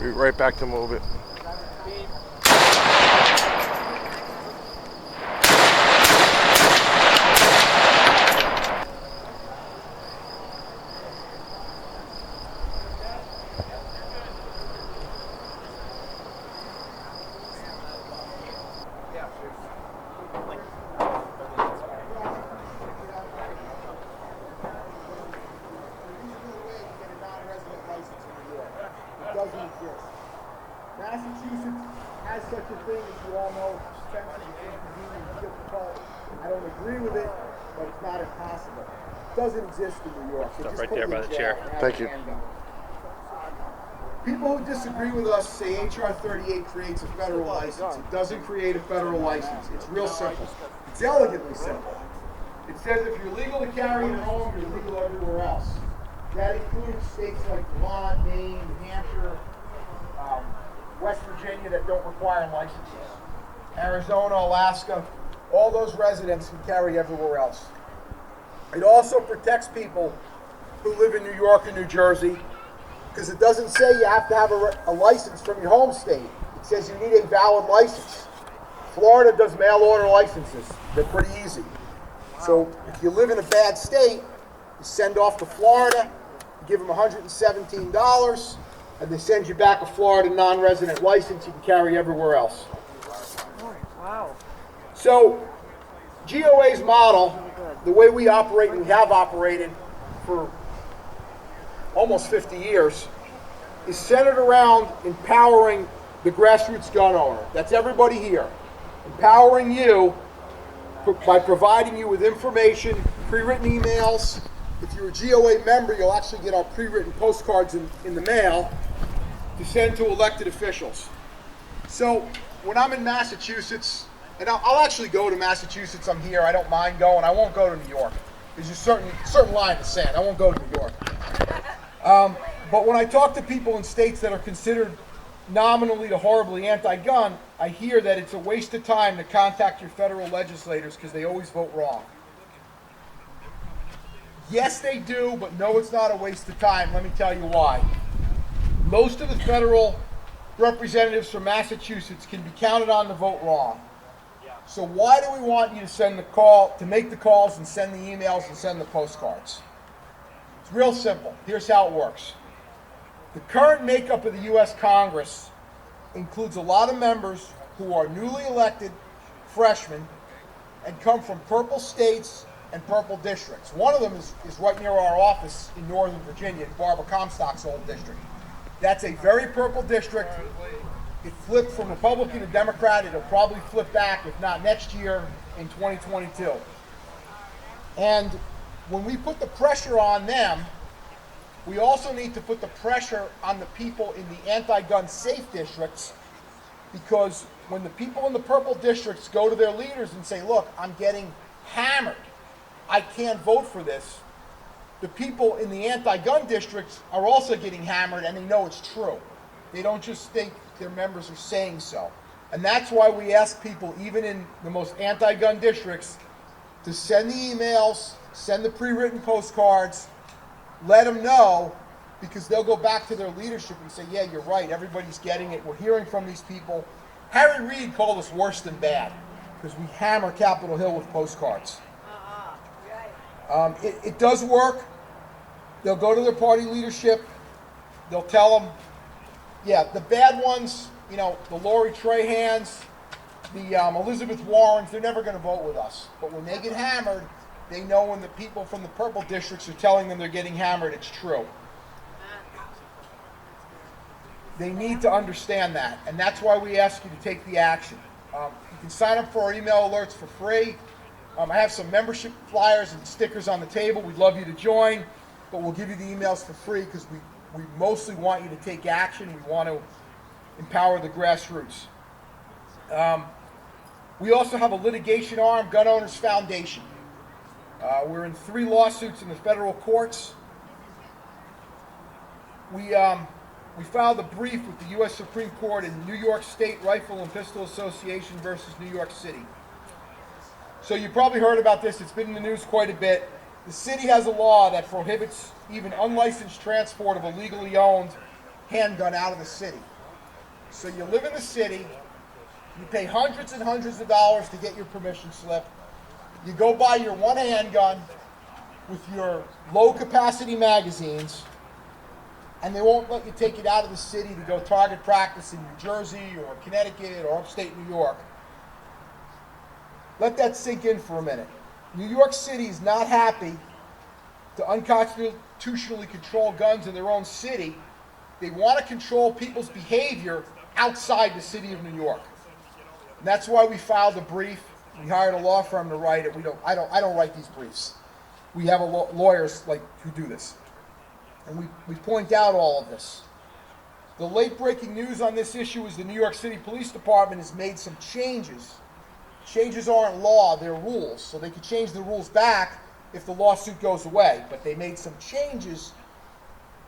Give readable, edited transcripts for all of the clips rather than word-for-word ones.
be right back to move it. Massachusetts has such a thing, as you all know, expensive, inconvenient, difficult. I don't agree with it, but it's not impossible. It doesn't exist in New York. Stop right there by the chair. Thank you. People who disagree with us say H.R. 38 creates a federal license. It doesn't create a federal license. It's real simple. It's elegantly simple. It says if you're legal to carry at home, you're legal everywhere else. That includes states like Vermont, Maine, New Hampshire, West Virginia that don't require licenses. Arizona, Alaska, all those residents can carry everywhere else. It also protects people who live in New York and New Jersey, because it doesn't say you have to have a license from your home state. It says you need a valid license. Florida does mail order licenses. They're pretty easy. So if you live in a bad state, you send off to Florida, you give them $117, and they send you back a Florida non-resident license. You can carry everywhere else. Wow. So GOA's model, the way we operate and we have operated for almost 50 years, is centered around empowering the grassroots gun owner. That's everybody here. Empowering you by providing you with information, pre-written emails. If you're a GOA member, you'll actually get our pre-written postcards in the mail to send to elected officials. So when I'm in Massachusetts, and I'll actually go to Massachusetts, I'm here, I don't mind going, I won't go to New York. There's a certain line in the sand, I won't go to New York. But when I talk to people in states that are considered nominally to horribly anti-gun, I hear that it's a waste of time to contact your federal legislators because they always vote wrong. Yes, they do, but no, it's not a waste of time. Let me tell you why. Most of the federal representatives from Massachusetts can be counted on to vote wrong. So why do we want you to send the call, to make the calls and send the emails and send the postcards? It's real simple. Here's how it works. The current makeup of the U.S. Congress includes a lot of members who are newly elected freshmen and come from purple states and purple districts. One of them is right near our office in Northern Virginia, in Barbara Comstock's old district. That's a very purple district. It flipped from Republican to Democrat. It'll probably flip back, if not next year, in 2022. And when we put the pressure on them, we also need to put the pressure on the people in the anti-gun safe districts, because when the people in the purple districts go to their leaders and say, look, I'm getting hammered, I can't vote for this, the people in the anti-gun districts are also getting hammered, and they know it's true. They don't just think their members are saying so. And that's why we ask people, even in the most anti-gun districts, to send the emails, send the pre-written postcards, let them know, because they'll go back to their leadership and say, yeah, you're right, everybody's getting it, we're hearing from these people. Harry Reid called us worse than bad, because we hammer Capitol Hill with postcards. It does work. They'll go to their party leadership, they'll tell them, yeah, the bad ones, you know, the Lori Trahans, the Elizabeth Warrens, they're never going to vote with us. But when they get hammered, they know when the people from the purple districts are telling them they're getting hammered, it's true. They need to understand that, and that's why we ask you to take the action. You can sign up for our email alerts for free. I have some membership flyers and stickers on the table. We'd love you to join, but we'll give you the emails for free because we mostly want you to take action. We want to empower the grassroots. We also have a litigation arm, Gun Owners Foundation. We're in 3 lawsuits in the federal courts. We filed a brief with the U.S. Supreme Court in New York State Rifle and Pistol Association versus New York City. So you probably heard about this. It's been in the news quite a bit. The city has a law that prohibits even unlicensed transport of a legally owned handgun out of the city. So you live in the city, you pay hundreds and hundreds of dollars to get your permission slip. You go buy your one handgun with your low capacity magazines, and they won't let you take it out of the city to go target practice in New Jersey or Connecticut or upstate New York. Let that sink in for a minute. New York City is not happy to unconstitutionally control guns in their own city. They want to control people's behavior outside the city of New York. And that's why we filed a brief. We hired a law firm to write it. I don't write these briefs. We have lawyers who do this. And we point out all of this. The late breaking news on this issue is the New York City Police Department has made some changes. Changes aren't law, they're rules. So they could change the rules back if the lawsuit goes away. But they made some changes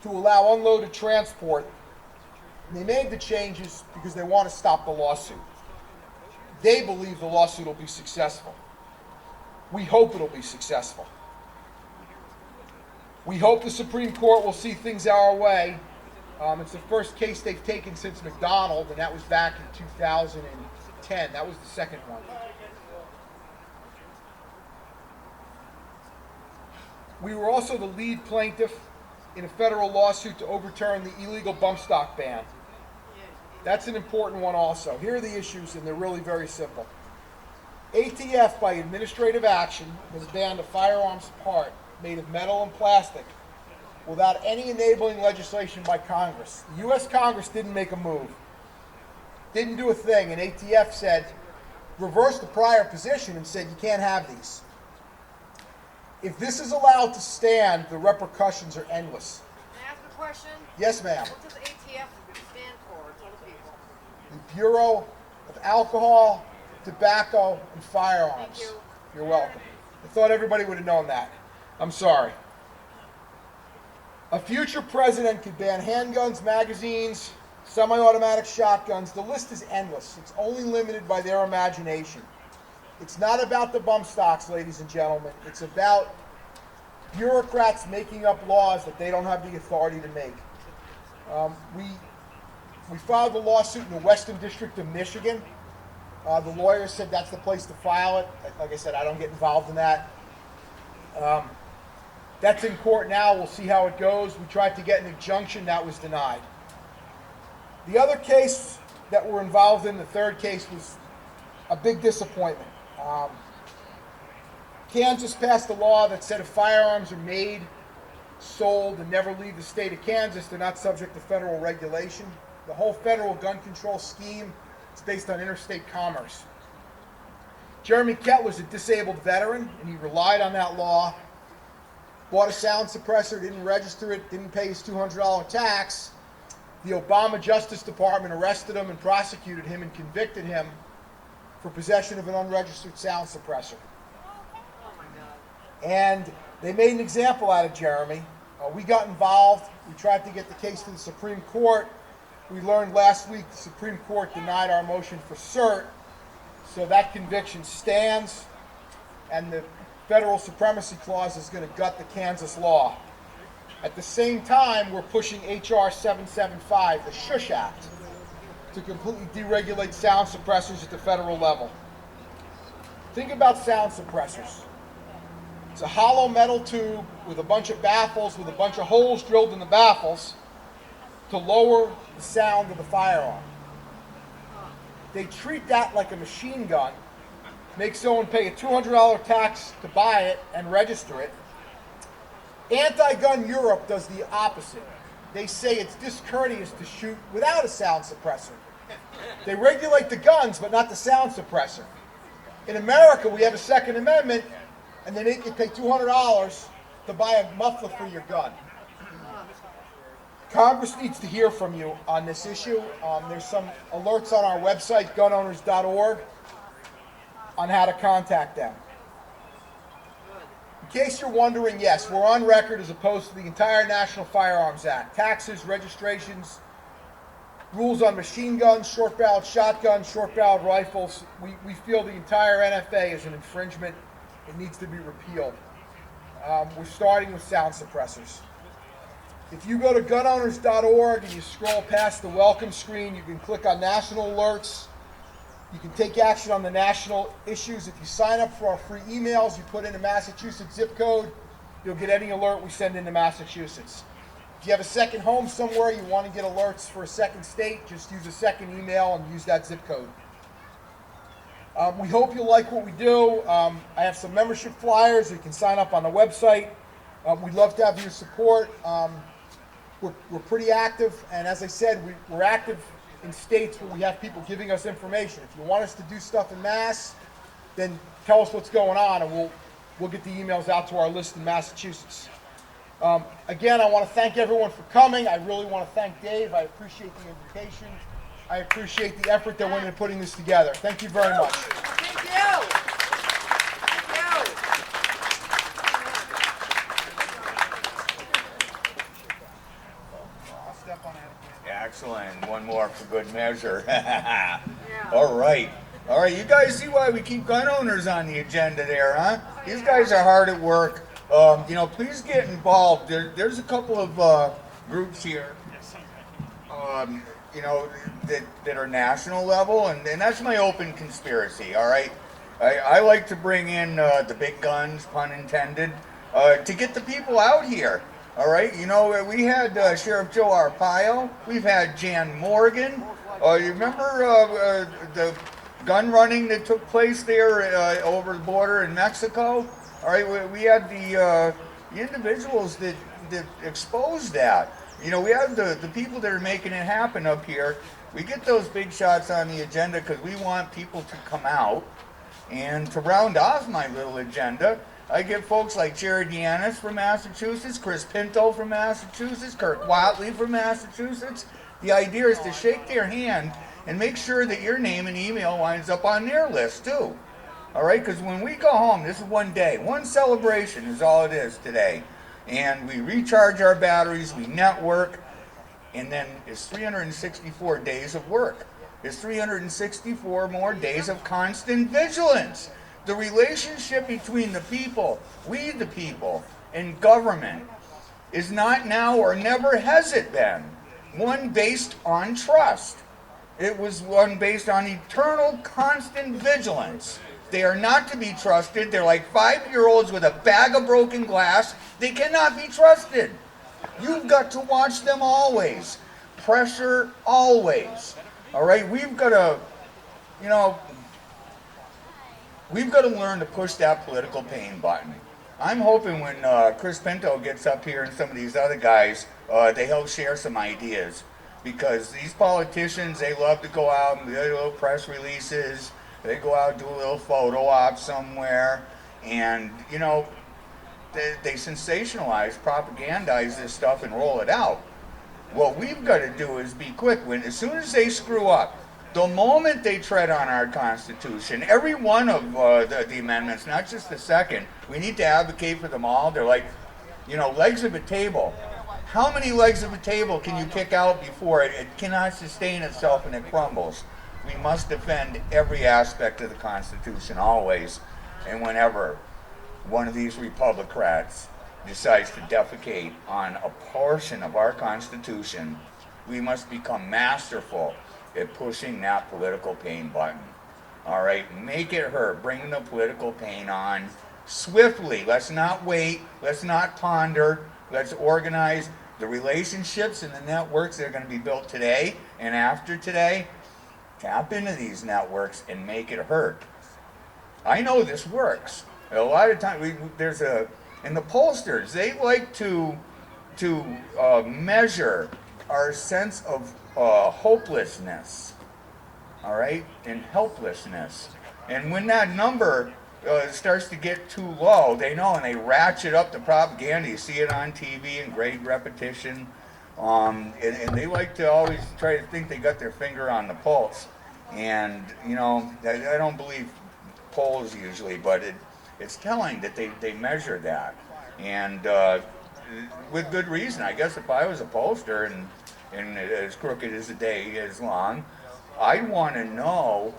to allow unloaded transport. And they made the changes because they want to stop the lawsuit. They believe the lawsuit will be successful. We hope it'll be successful. We hope the Supreme Court will see things our way. It's the first case they've taken since McDonald, and that was back in 2010. That was the second one. We were also the lead plaintiff in a federal lawsuit to overturn the illegal bump stock ban. That's an important one also. Here are the issues, and they're really very simple. ATF, by administrative action, has banned a firearms part made of metal and plastic without any enabling legislation by Congress. The U.S. Congress didn't make a move, didn't do a thing, and ATF said, reversed the prior position and said you can't have these. If this is allowed to stand, the repercussions are endless. Can I ask a question? Yes, ma'am. What does ATF stand for? Tell the people. The Bureau of Alcohol, Tobacco, and Firearms. Thank you. You're welcome. I thought everybody would have known that. I'm sorry. A future president could ban handguns, magazines, semi-automatic shotguns. The list is endless. It's only limited by their imagination. It's not about the bump stocks, ladies and gentlemen. It's about bureaucrats making up laws that they don't have the authority to make. We filed a lawsuit in the Western District of Michigan. The lawyer said that's the place to file it. Like I said, I don't get involved in that. That's in court now. We'll see how it goes. We tried to get an injunction. That was denied. The other case that we're involved in, the third case, was a big disappointment. Kansas passed a law that said if firearms are made, sold, and never leave the state of Kansas, they're not subject to federal regulation. The whole federal gun control scheme is based on interstate commerce. Jeremy Kettler's a disabled veteran, and he relied on that law. Bought a sound suppressor, didn't register it, didn't pay his $200 tax. The Obama Justice Department arrested him and prosecuted him and convicted him for possession of an unregistered sound suppressor. Oh my God. And they made an example out of Jeremy. We got involved. We tried to get the case to the Supreme Court. We learned last week the Supreme Court denied our motion for cert. So that conviction stands, and the federal supremacy clause is going to gut the Kansas law. At the same time, we're pushing H.R. 775, the Shush Act, to completely deregulate sound suppressors at the federal level. Think about sound suppressors. It's a hollow metal tube with a bunch of baffles, with a bunch of holes drilled in the baffles to lower the sound of the firearm. They treat that like a machine gun, make someone pay a $200 tax to buy it and register it. Anti-gun Europe does the opposite. They say it's discourteous to shoot without a sound suppressor. They regulate the guns, but not the sound suppressor. In America, we have a Second Amendment, and they make you pay $200 to buy a muffler for your gun. Congress needs to hear from you on this issue. There's some alerts on our website, gunowners.org, on how to contact them. In case you're wondering, yes, we're on record as opposed to the entire National Firearms Act. Taxes, registrations, rules on machine guns, short-barreled shotguns, short-barreled rifles. We feel the entire NFA is an infringement. It needs to be repealed. We're starting with sound suppressors. If you go to gunowners.org and you scroll past the welcome screen, you can click on national alerts. You can take action on the national issues. If you sign up for our free emails, you put in a Massachusetts zip code, you'll get any alert we send into Massachusetts. If you have a second home somewhere, you want to get alerts for a second state, just use a second email and use that zip code. We hope you like what we do. I have some membership flyers. You can sign up on the website. We'd love to have your support. We're pretty active, and as I said, we're active in states where we have people giving us information. If you want us to do stuff in Mass, then tell us what's going on, and we'll get the emails out to our list in Massachusetts. Again, I want to thank everyone for coming. I really want to thank Dave. I appreciate the invitation. I appreciate the effort that went into putting this together. Thank you very much. Thank you. I'll step on that. Excellent. One more for good measure. All right. All right. You guys see why we keep gun owners on the agenda there, huh? These guys are hard at work. Please get involved. There's a couple of groups here, that are national level, and that's my open conspiracy, all right? I like to bring in the big guns, pun intended, to get the people out here, all right? You know, we had Sheriff Joe Arpaio, we've had Jan Morgan. You remember the gun running that took place there over the border in Mexico? All right, we had the individuals that exposed that. You know, we have the people that are making it happen up here. We get those big shots on the agenda because we want people to come out. And to round off my little agenda, I get folks like Jared Yanis from Massachusetts, Chris Pinto from Massachusetts, Kirk Watley from Massachusetts. The idea is to shake their hand and make sure that your name and email winds up on their list too. All right, because when we go home, this is one day, one celebration is all it is today. And we recharge our batteries, we network, and then it's 364 days of work. It's 364 more days of constant vigilance. The relationship between the people, we the people, and government is not now or never has it been one based on trust. It was one based on eternal constant vigilance. They are not to be trusted. They're like 5-year-olds with a bag of broken glass. They cannot be trusted. You've got to watch them always. Pressure always. All right, we've got to learn to push that political pain button. I'm hoping when Chris Pinto gets up here and some of these other guys, they help share some ideas. Because these politicians, they love to go out and do little press releases. They go out and do a little photo op somewhere, and they sensationalize, propagandize this stuff and roll it out. What we've got to do is be quick. As soon as they screw up, the moment they tread on our Constitution, every one of the amendments, not just the second, we need to advocate for them all. They're like, legs of a table. How many legs of a table can you kick out before it cannot sustain itself and it crumbles? We must defend every aspect of the Constitution always, and whenever one of these Republicrats decides to defecate on a portion of our Constitution, we must become masterful at pushing that political pain button. All right, make it hurt. Bring the political pain on swiftly. Let's not wait. Let's not ponder. Let's organize the relationships and the networks that are going to be built today and after today. Tap into these networks and make it hurt. I know this works. A lot of times, and the pollsters, they like to measure our sense of hopelessness, all right, and helplessness. And when that number starts to get too low, they know, and they ratchet up the propaganda. You see it on TV in great repetition. And they like to always try to think they got their finger on the pulse. And, I don't believe polls usually, but it's telling that they measure that. And with good reason. I guess if I was a pollster and as crooked as the day is long, I want to know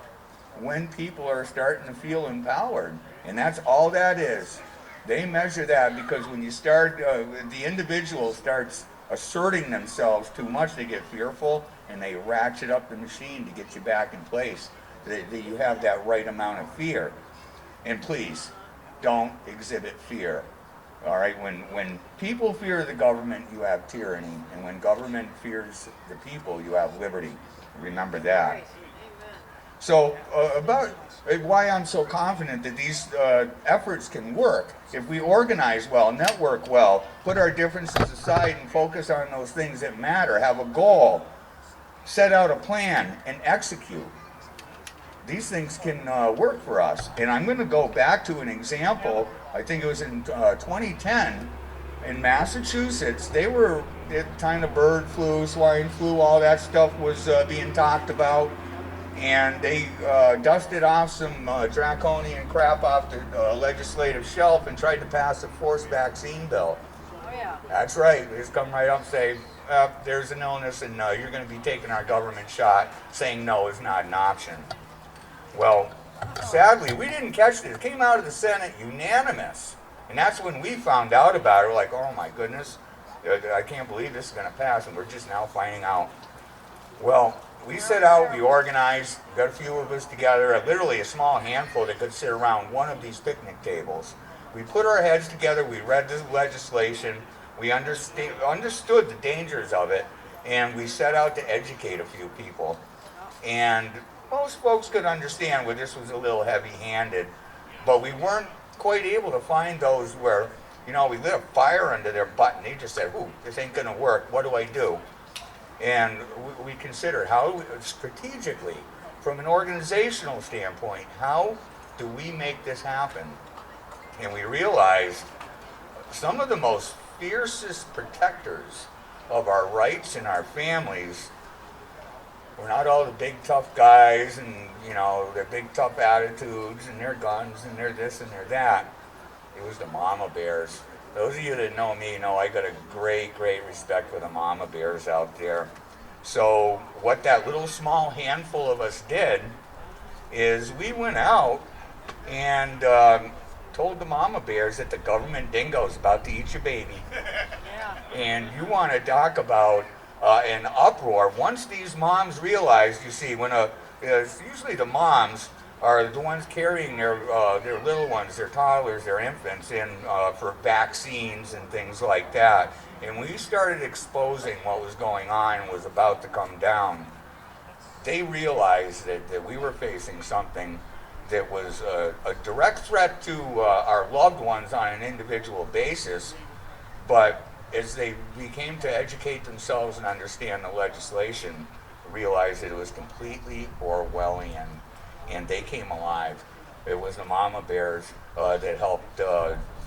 when people are starting to feel empowered. And that's all that is. They measure that because when you start, the individual starts asserting themselves too much, they get fearful and they ratchet up the machine to get you back in place. That you have that right amount of fear. And please, don't exhibit fear. All right, when people fear the government, you have tyranny, and when government fears the people, you have liberty. Remember that. Right. Amen. So about why I'm so confident that these efforts can work. If we organize well, network well, put our differences aside and focus on those things that matter, have a goal, set out a plan, and execute. These things can work for us. And I'm going to go back to an example. I think it was in 2010 in Massachusetts. They were at the time the bird flu, swine flu, all that stuff was being talked about. And they dusted off some draconian crap off the legislative shelf and tried to pass a forced vaccine bill. Oh yeah. That's right. They just come right up and say, there's an illness and you're going to be taking our government shot. Saying no is not an option. Well, sadly, we didn't catch this. It came out of the Senate unanimous. And that's when we found out about it. We're like, oh my goodness, I can't believe this is going to pass. And we're just now finding out. Well, we set out, we organized, we got a few of us together, literally a small handful that could sit around one of these picnic tables. We put our heads together, we read the legislation, we understood the dangers of it, and we set out to educate a few people. And most folks could understand where this was a little heavy-handed, but we weren't quite able to find those where, we lit a fire under their butt and they just said, ooh, this ain't gonna work, what do I do? And we considered how, strategically, from an organizational standpoint, how do we make this happen? And we realized some of the most fiercest protectors of our rights and our families were not all the big tough guys and, their big tough attitudes and their guns and their this and their that. It was the mama bears. Those of you that know me know I got a great, great respect for the mama bears out there. So what that little small handful of us did is we went out and told the mama bears that the government dingo is about to eat your baby. Yeah. And you want to talk about an uproar. Once these moms realized, you see, when usually the moms are the ones carrying their little ones, their toddlers, their infants in for vaccines and things like that. And we started exposing what was going on and was about to come down. They realized that we were facing something that was a direct threat to our loved ones on an individual basis, but as they became to educate themselves and understand the legislation, realized that it was completely Orwellian, and they came alive. It was the mama bears that helped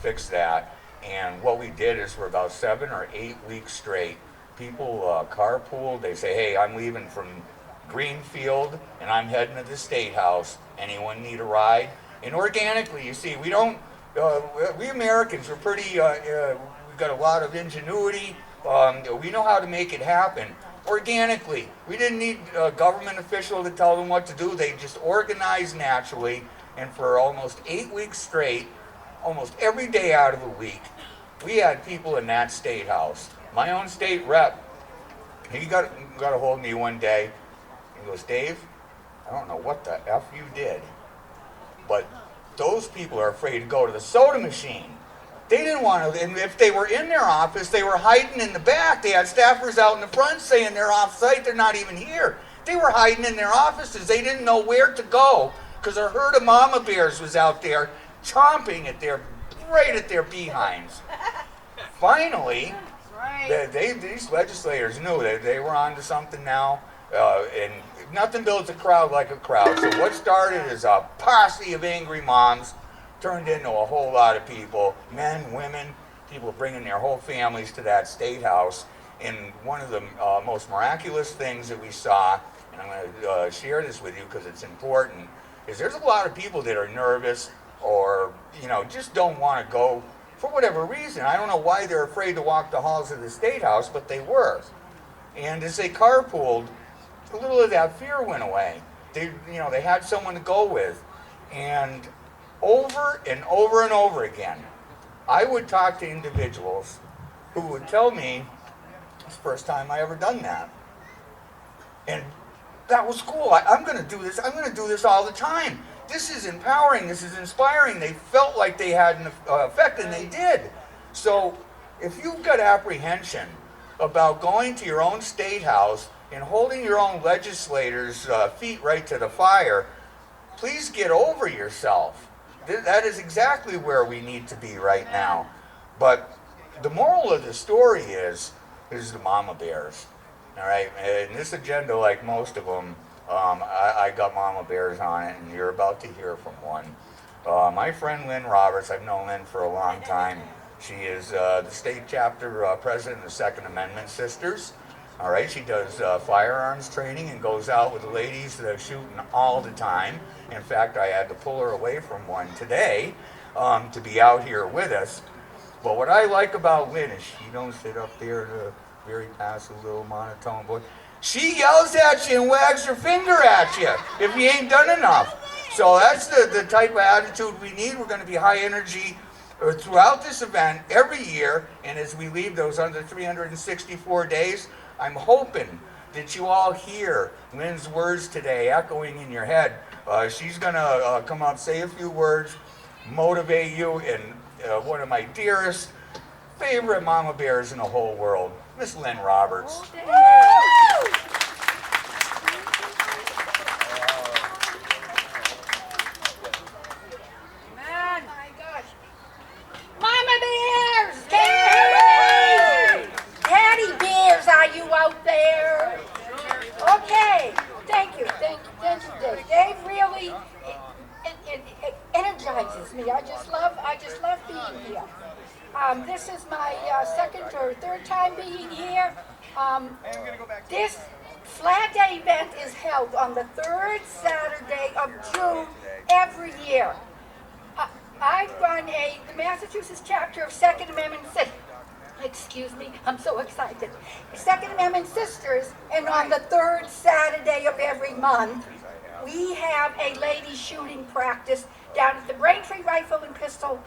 fix that. And what we did is for about 7 or 8 weeks straight, people carpooled. They say, hey, I'm leaving from Greenfield and I'm heading to the State House. Anyone need a ride? And organically, you see, we don't, we Americans are pretty, we've got a lot of ingenuity. We know how to make it happen. Organically. We didn't need a government official to tell them what to do. They just organized naturally. And for almost 8 weeks straight, almost every day out of the week, we had people in that State House. My own state rep, he got a hold of me one day. He goes, Dave, I don't know what the F you did, but those people are afraid to go to the soda machine. They didn't want to, and if they were in their office, they were hiding in the back. They had staffers out in the front saying they're off site, they're not even here. They were hiding in their offices. They didn't know where to go because a herd of mama bears was out there chomping at right at their behinds. Finally, Right. these legislators knew that they were onto something now, and nothing builds a crowd like a crowd. So what started as a posse of angry moms turned into a whole lot of people, men, women, people bringing their whole families to that State House. And one of the most miraculous things that we saw, and I'm going to share this with you because it's important, is there's a lot of people that are nervous or, just don't want to go for whatever reason. I don't know why they're afraid to walk the halls of the State House, but they were. And as they carpooled, a little of that fear went away. They had someone to go with. And over and over and over again, I would talk to individuals who would tell me first time I ever done that. And that was cool. I'm going to do this. I'm going to do this all the time. This is empowering. This is inspiring. They felt like they had an effect, and they did. So if you've got apprehension about going to your own state house and holding your own legislators' feet right to the fire, please get over yourself. That is exactly where we need to be right now. But the moral of the story is the mama bears. All right, and this agenda, like most of them, I got mama bears on it, and you're about to hear from one. My friend Lynne Roberts, I've known Lynne for a long time. She is the state chapter president of the Second Amendment Sisters. All right, she does firearms training and goes out with the ladies that are shooting all the time. In fact, I had to pull her away from one today to be out here with us. But what I like about Lynne is she don't sit up there to very passive little monotone voice. She yells at you and wags her finger at you if you ain't done enough. So that's the type of attitude we need. We're going to be high energy throughout this event every year. And as we leave those under 364 days, I'm hoping that you all hear Lynne's words today echoing in your head. She's going to come up, say a few words, motivate you, and one of my dearest, favorite mama bears in the whole world, Miss Lynne Roberts. Man. My gosh. Mama bears, can you hear me? Daddy bears, are you out there? Okay, thank you, Dave. Dave really it energizes me. I just love being here. This is my second or third time being here. This Flag Day event is held on the third Saturday of June every year. I run the Massachusetts chapter of Second Amendment Excuse me, I'm so excited. Second Amendment Sisters, and on the third Saturday of every month, we have a lady shooting practice down at the Braintree Rifle and Pistol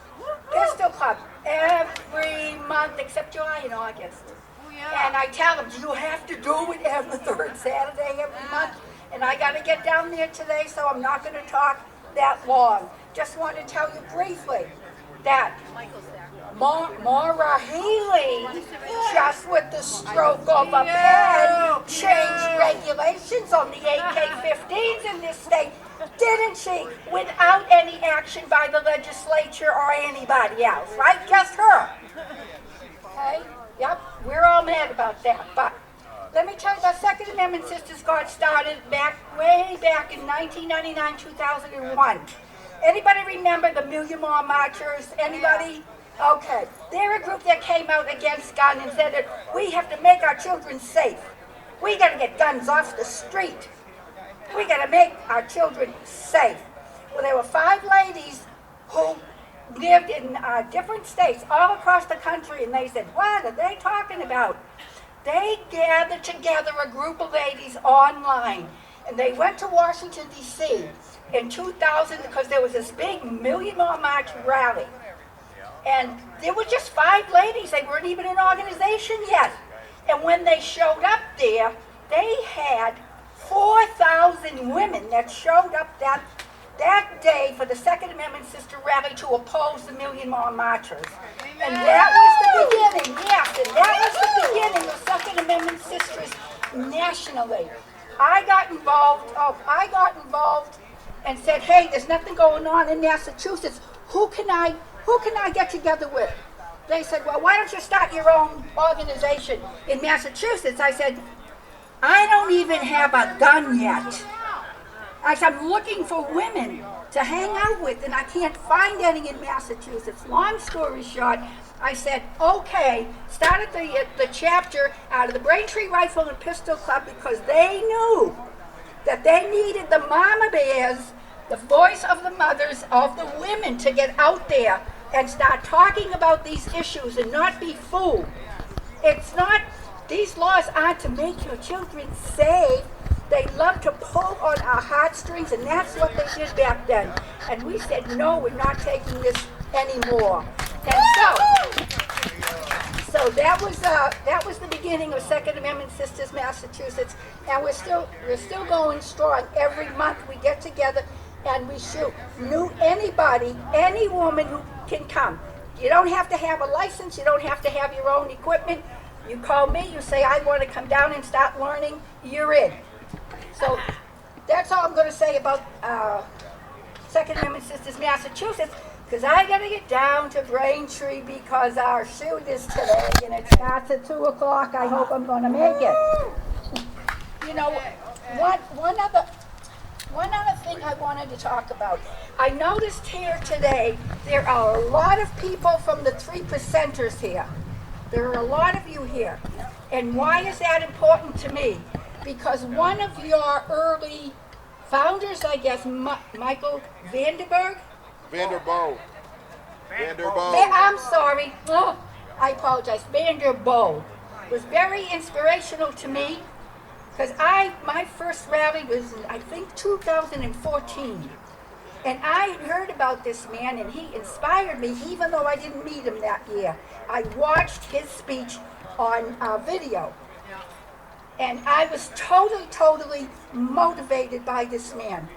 Club every month except July and August. Oh, yeah. And I tell them, you have to do it every third Saturday every month. And I got to get down there today, so I'm not going to talk that long. Just want to tell you briefly that Maura Healey, just with the stroke of a pen, changed regulations on the AK-15s in this state, didn't she? Without any action by the legislature or anybody else, right? Just her. Okay? Yep, we're all mad about that. But let me tell you, the Second Amendment Sisters got started way back in 1999, 2001. Anybody remember the Million More Marchers? Anybody? Okay. They're a group that came out against gun and said that we have to make our children safe. We got to get guns off the street. We got to make our children safe. Well, there were 5 ladies who lived in different states all across the country, and they said, what are they talking about? They gathered together a group of ladies online, and they went to Washington, D.C. in 2000 because there was this big Million More March rally. And there were just 5 ladies. They weren't even an organization yet. And when they showed up there, they had 4,000 women that showed up that day for the Second Amendment Sister Rally to oppose the Million More Marchers. And that was the beginning, yes, and that was the beginning of Second Amendment Sisters nationally. I got involved and said, hey, there's nothing going on in Massachusetts. Who can I get together with? They said, well, why don't you start your own organization in Massachusetts? I said, I don't even have a gun yet. I said, I'm looking for women to hang out with, and I can't find any in Massachusetts. Long story short, I said, okay, started the chapter out of the Braintree Rifle and Pistol Club because they knew that they needed the mama bears, the voice of the mothers, of the women, to get out there and start talking about these issues and not be fooled. It's not, these laws aren't to make your children safe. They love to pull on our heartstrings, and that's what they did back then. And we said, no, we're not taking this anymore. And So that was the beginning of Second Amendment Sisters Massachusetts, and we're still going strong. Every month we get together and we shoot. Anybody, any woman who can come. You don't have to have a license. You don't have to have your own equipment. You call me. You say I want to come down and start learning. You're in. So that's all I'm going to say about Second Amendment Sisters Massachusetts. Because I got to get down to Braintree because our shoot is today, and it starts at 2 o'clock. I hope I'm going to make it. You know, one other thing I wanted to talk about. I noticed here today there are a lot of people from the 3%ers here. There are a lot of you here. And why is that important to me? Because one of your early founders, I guess, Michael Vanderberg, Vanderboe. I'm sorry. Oh, I apologize. Vanderboe was very inspirational to me because my first rally was in, I think, 2014. And I heard about this man and he inspired me even though I didn't meet him that year. I watched his speech on video. And I was totally motivated by this man.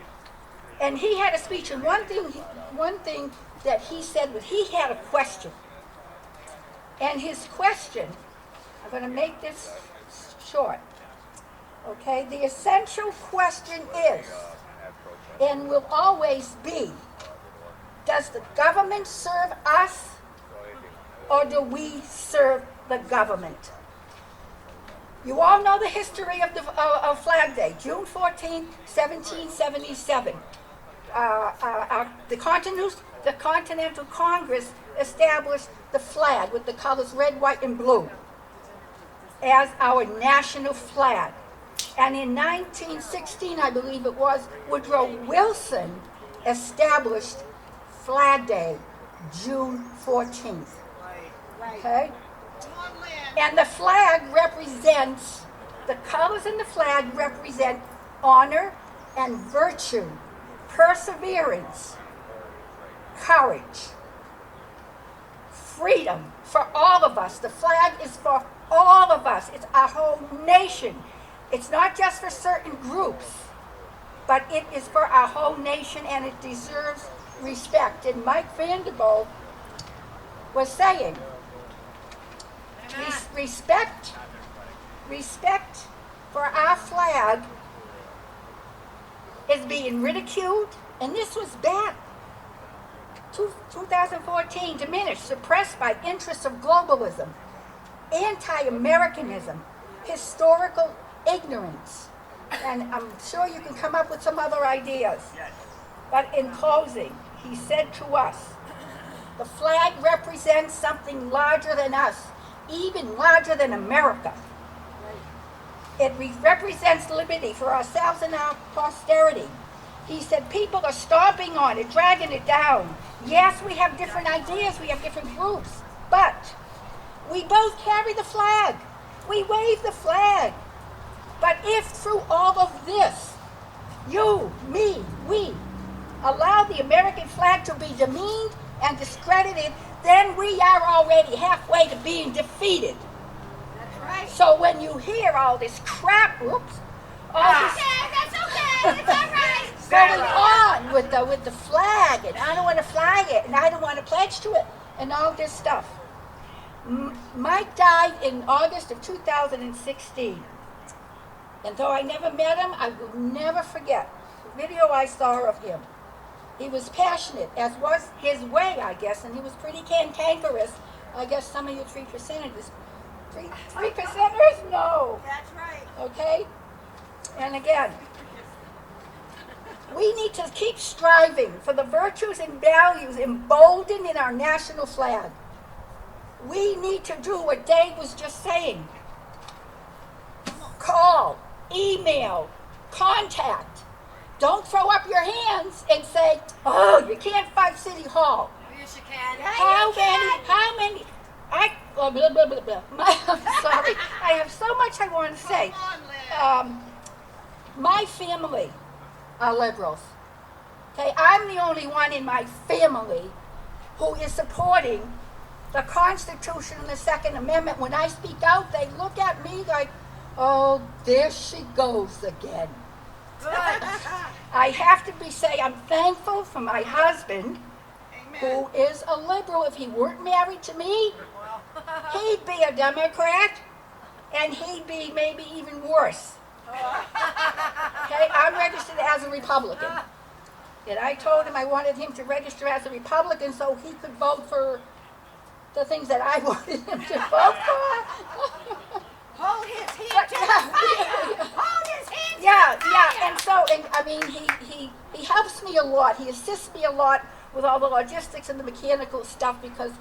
And he had a speech, and one thing that he said was he had a question. And his question, I'm going to make this short, okay? The essential question is, and will always be, does the government serve us, or do we serve the government? You all know the history of Flag Day, June 14, 1777. The Continental Congress established the flag with the colors red, white, and blue as our national flag. And in 1916, I believe it was, Woodrow Wilson established Flag Day, June 14th. Okay? And the flag represents, the colors in the flag represent honor and virtue, perseverance, courage, freedom for all of us. The flag is for all of us. It's our whole nation. It's not just for certain groups, but it is for our whole nation and it deserves respect. And Mike Vanderbilt was saying, respect for our flag is being ridiculed, and this was back 2014, diminished, suppressed by interests of globalism, anti-Americanism, historical ignorance, and I'm sure you can come up with some other ideas. But in closing, he said to us, the flag represents something larger than us, even larger than America. It represents liberty for ourselves and our posterity. He said people are stomping on it, dragging it down. Yes, we have different ideas, we have different groups, but we both carry the flag. We wave the flag. But if through all of this, you, me, we, allow the American flag to be demeaned and discredited, then we are already halfway to being defeated. That's right. So when you hear all this crap, all this That's okay. It's all right. going on with the flag, and I don't want to fly it, and I don't want to pledge to it, and all this stuff. Mike died in August of 2016. And though I never met him, I will never forget the video I saw of him. He was passionate, as was his way, I guess, and he was pretty cantankerous. I guess some of you 3%ers, 3%ers? No. That's right. Okay? And again, we need to keep striving for the virtues and values emboldened in our national flag. We need to do what Dave was just saying. Call, email, contact. Don't throw up your hands and say, oh, you can't fight City Hall. Yes, you can. How many, blah, blah, blah, blah. I'm sorry. I have so much I want to say. Come on, Lynne. My family are liberals. Okay, I'm the only one in my family who is supporting the Constitution and the Second Amendment. When I speak out, they look at me like, oh, there she goes again. I have to say I'm thankful for my husband, who is a liberal. If he weren't married to me, he'd be a Democrat, and he'd be maybe even worse. Okay, I'm registered as a Republican. And I told him I wanted him to register as a Republican so he could vote for the things that I wanted him to vote for. Hold his hand to the fire. Hold his hand to the fire. And I mean, he helps me a lot. He assists me a lot with all the logistics and the mechanical stuff because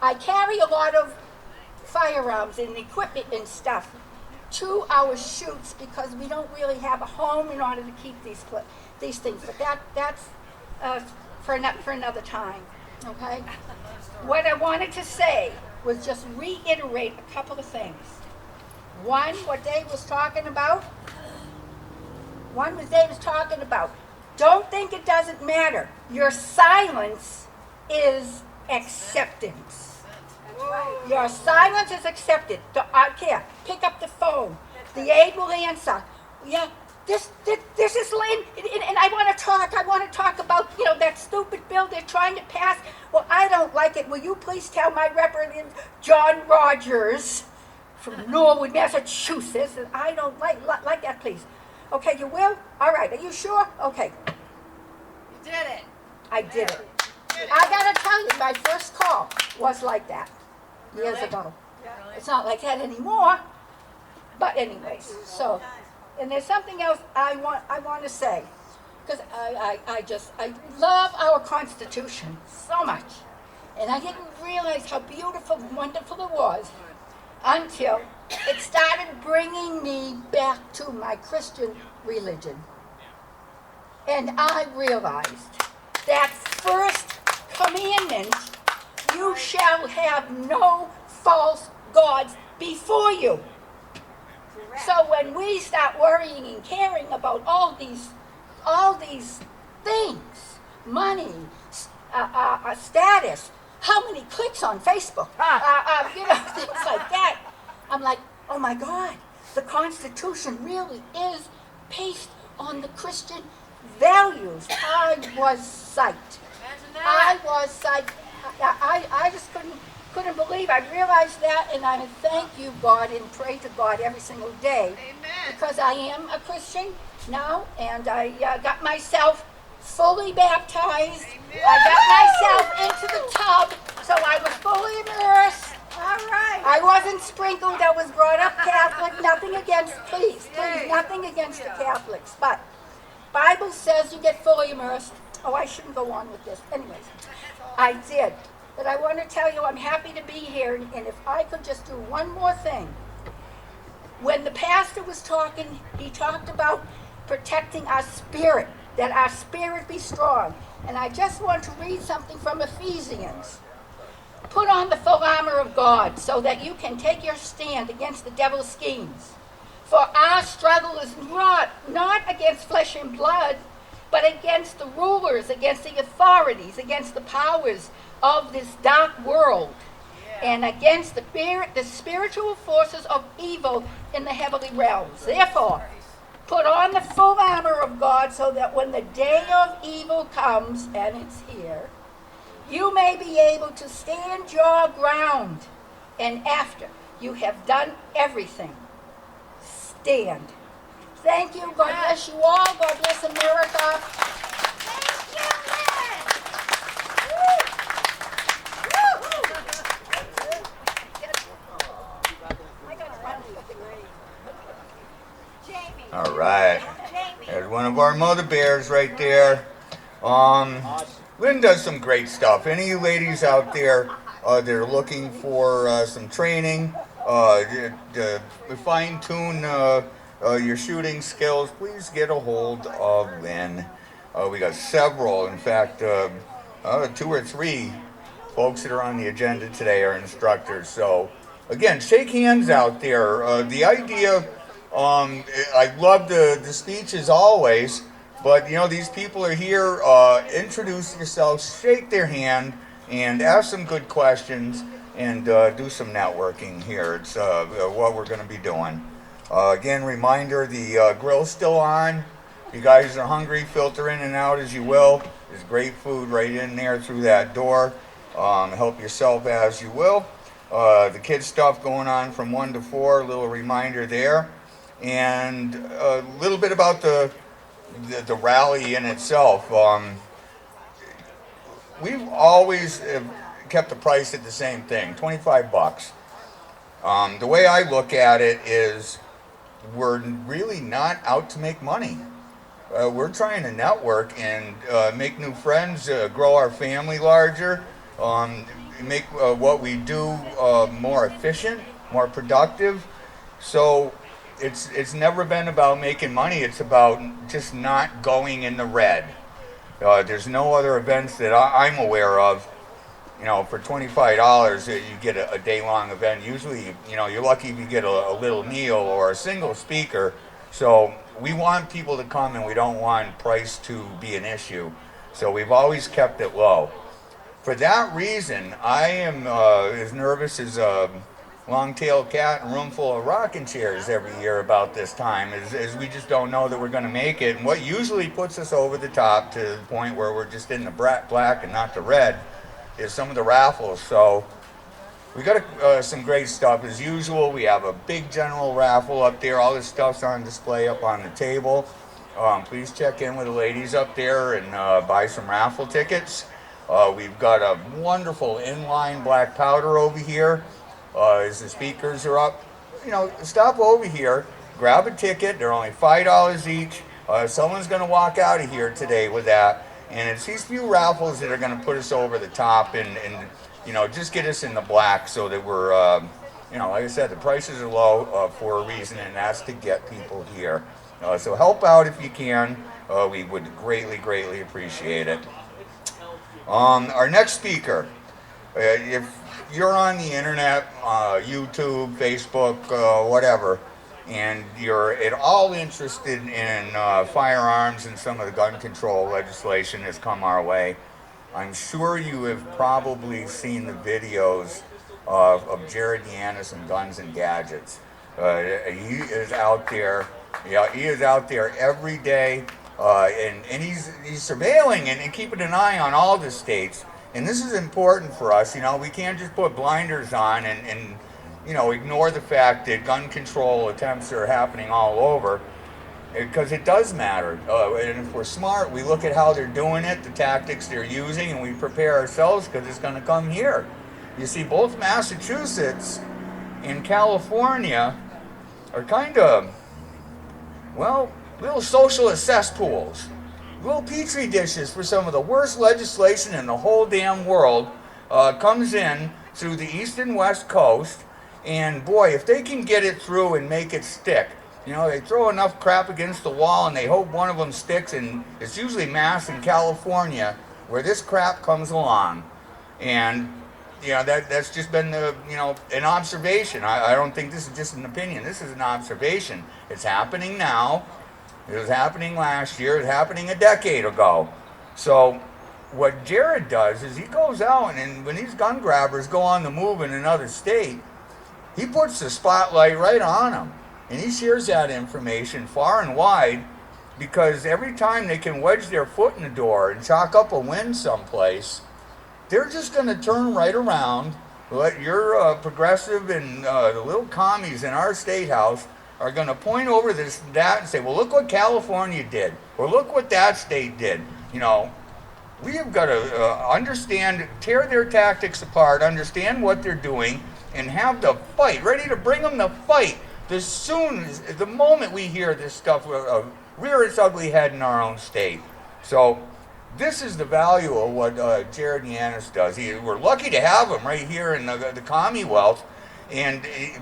I carry a lot of firearms and equipment and stuff to our shoots because we don't really have a home in order to keep these things. But that's for another time. Okay. What I wanted to say was just reiterate a couple of things. One, what Dave was talking about. Don't think it doesn't matter. Your silence is acceptance. Your silence is accepted. I care. Pick up the phone. The aide will answer. Yeah, this is Lynne, and I want to talk about, that stupid bill they're trying to pass. Well, I don't like it. Will you please tell my Representative John Rogers from Norwood, Massachusetts, and I don't like that, please. Okay, you will? All right, are you sure? Okay. You did it. I did it. I gotta tell you, my first call was like that years ago. It's not like that anymore. But anyways, so, and there's something else I want to say, because I love our Constitution so much, and I didn't realize how beautiful and wonderful it was until it started bringing me back to my Christian religion. And I realized that first commandment, you shall have no false gods before you. So when we start worrying and caring about all these things, money, status, how many clicks on Facebook, things like that, I'm like, oh my God, the Constitution really is based on the Christian values. I was psyched. I just couldn't believe. I realized that, and I thank you, God, and pray to God every single day. Amen. Because I am a Christian now, and I got myself fully baptized. Amen. I got myself into the tub, so I was fully immersed. All right. I wasn't sprinkled. I was brought up Catholic. Nothing against, please, nothing against the Catholics. But Bible says you get fully immersed. Oh, I shouldn't go on with this. Anyways, I did. But I want to tell you I'm happy to be here, and if I could just do one more thing. When the pastor was talking, he talked about protecting our spirit, that our spirit be strong. And I just want to read something from Ephesians. Put on the full armor of God so that you can take your stand against the devil's schemes. For our struggle is not against flesh and blood, but against the rulers, against the authorities, against the powers of this dark world, and against the spiritual forces of evil in the heavenly realms. Therefore, put on the full armor of God so that when the day of evil comes, and it's here, you may be able to stand your ground. And after you have done everything, stand. Thank you. God bless you all. God bless America. Thank you, Lynne. Jamie. All right. Jamie. There's one of our mother bears right there. Lynne does some great stuff. Any of you ladies out there that are looking for some training, to fine-tune your shooting skills, please get a hold of Lynne. We got several, in fact, 2 or 3 folks that are on the agenda today are instructors. So, again, shake hands out there. The idea, I love the speech as always, but these people are here. Introduce yourselves, shake their hand, and ask some good questions. and do some networking here. It's what we're going to be doing. Again, reminder, the grill's still on. If you guys are hungry, filter in and out as you will. There's great food right in there through that door. Help yourself as you will. The kids stuff going on from 1 to 4, a little reminder there. And a little bit about the rally in itself. We've always kept the price at the same thing, 25 bucks. The way I look at it is we're really not out to make money. We're trying to network and make new friends, grow our family larger, make what we do more efficient, more productive. So it's never been about making money. It's about just not going in the red. There's no other events that I'm aware of. You know, for $25, you get a day-long event. Usually, you know, you're lucky if you get a little meal or a single speaker. So we want people to come, and we don't want price to be an issue. So we've always kept it low. For that reason, I am as nervous as a long-tailed cat in a room full of rocking chairs every year about this time, as we just don't know that we're going to make it. And what usually puts us over the top to the point where we're just in the black and not the red is some of the raffles. So we got some great stuff as usual. We have a big general raffle up there. All this stuff's on display up on the table. Please check in with the ladies up there and buy some raffle tickets. We've got a wonderful inline black powder over here. As the speakers are up, you know, stop over here, grab a ticket. They're only $5 each. Someone's going to walk out of here today with that. And it's these few raffles that are going to put us over the top and you know, just get us in the black so that we're, you know, like I said, the prices are low for a reason, and that's to get people here. So help out if you can. We would greatly, greatly appreciate it. Our next speaker, if you're on the internet, YouTube, Facebook, whatever, and you're at all interested in firearms and some of the gun control legislation that's come our way, I'm sure you have probably seen the videos of Jared Yanis and Guns and Gadgets. He is out there. Yeah, he is out there every day, and he's surveilling and keeping an eye on all the states. And this is important for us. You know, we can't just put blinders on and you know, ignore the fact that gun control attempts are happening all over, because it does matter. And if we're smart, we look at how they're doing it, the tactics they're using, and we prepare ourselves because it's going to come here. You see, both Massachusetts and California are kind of, well, little socialist cesspools, little petri dishes for some of the worst legislation in the whole damn world. Comes in through the east and west coast. And boy, if they can get it through and make it stick, you know, they throw enough crap against the wall and they hope one of them sticks, and it's usually Mass and California where this crap comes along. And, you know, that's just been the, you know, an observation. I don't think this is just an opinion. This is an observation. It's happening now. It was happening last year. It was happening a decade ago. So what Jared does is he goes out, and when these gun grabbers go on the move in another state, he puts the spotlight right on them, and he shares that information far and wide, because every time they can wedge their foot in the door and chalk up a win someplace, they're just going to turn right around. Let your progressive and the little commies in our state house are going to point over that and say, well, look what California did, or look what that state did. You know, we have got to understand, tear their tactics apart, understand what they're doing, and have the fight, ready to bring them the fight the moment we hear this stuff rear its ugly head in our own state. So this is the value of what Jared Yanis does. We're lucky to have him right here in the Commonwealth,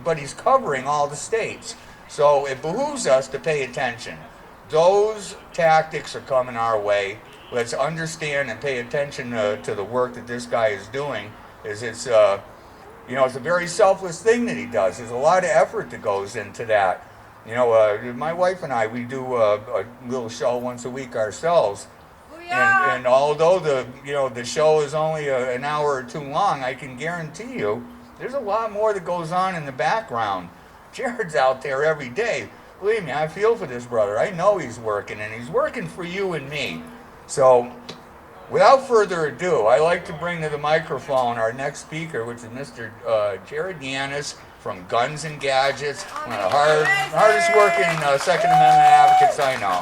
but he's covering all the states. So it behooves us to pay attention. Those tactics are coming our way. Let's understand and pay attention to the work that this guy is doing. You know, it's a very selfless thing that he does. There's a lot of effort that goes into that. You know, my wife and I, we do a little show once a week ourselves. And although the show is only an hour or two long, I can guarantee you There's a lot more that goes on in the background. Jared's out there every day. Believe me, I feel for this brother. I know he's working, and he's working for you and me. So, without further ado, I'd like to bring to the microphone our next speaker, which is Mr. Jared Yanis from Guns and Gadgets, one of the hardest working Second Amendment advocates I know.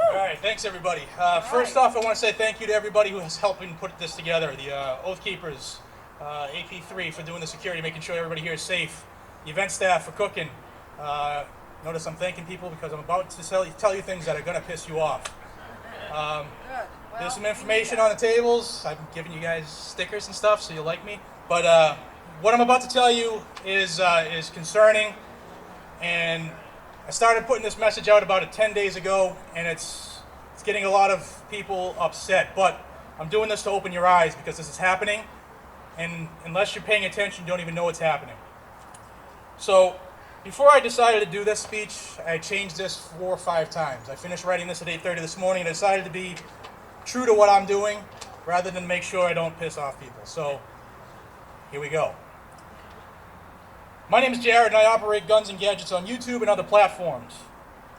All right, thanks everybody. First off, I want to say thank you to everybody who has helped me put this together. The Oath Keepers, AP3 for doing the security, making sure everybody here is safe. The event staff for cooking. Notice I'm thanking people because I'm about to tell you things that are going to piss you off. There's some information on the tables. I've given you guys stickers and stuff, so you'll like me. But what I'm about to tell you is concerning, and I started putting this message out about 10 days ago, and it's getting a lot of people upset. But I'm doing this to open your eyes because this is happening, and unless you're paying attention, you don't even know what's happening. So before I decided to do this speech, I changed this 4 or 5 times. I finished writing this at 8:30 this morning, and I decided to be true to what I'm doing rather than make sure I don't piss off people. So here we go. My name is Jared, and I operate Guns and Gadgets on YouTube and other platforms.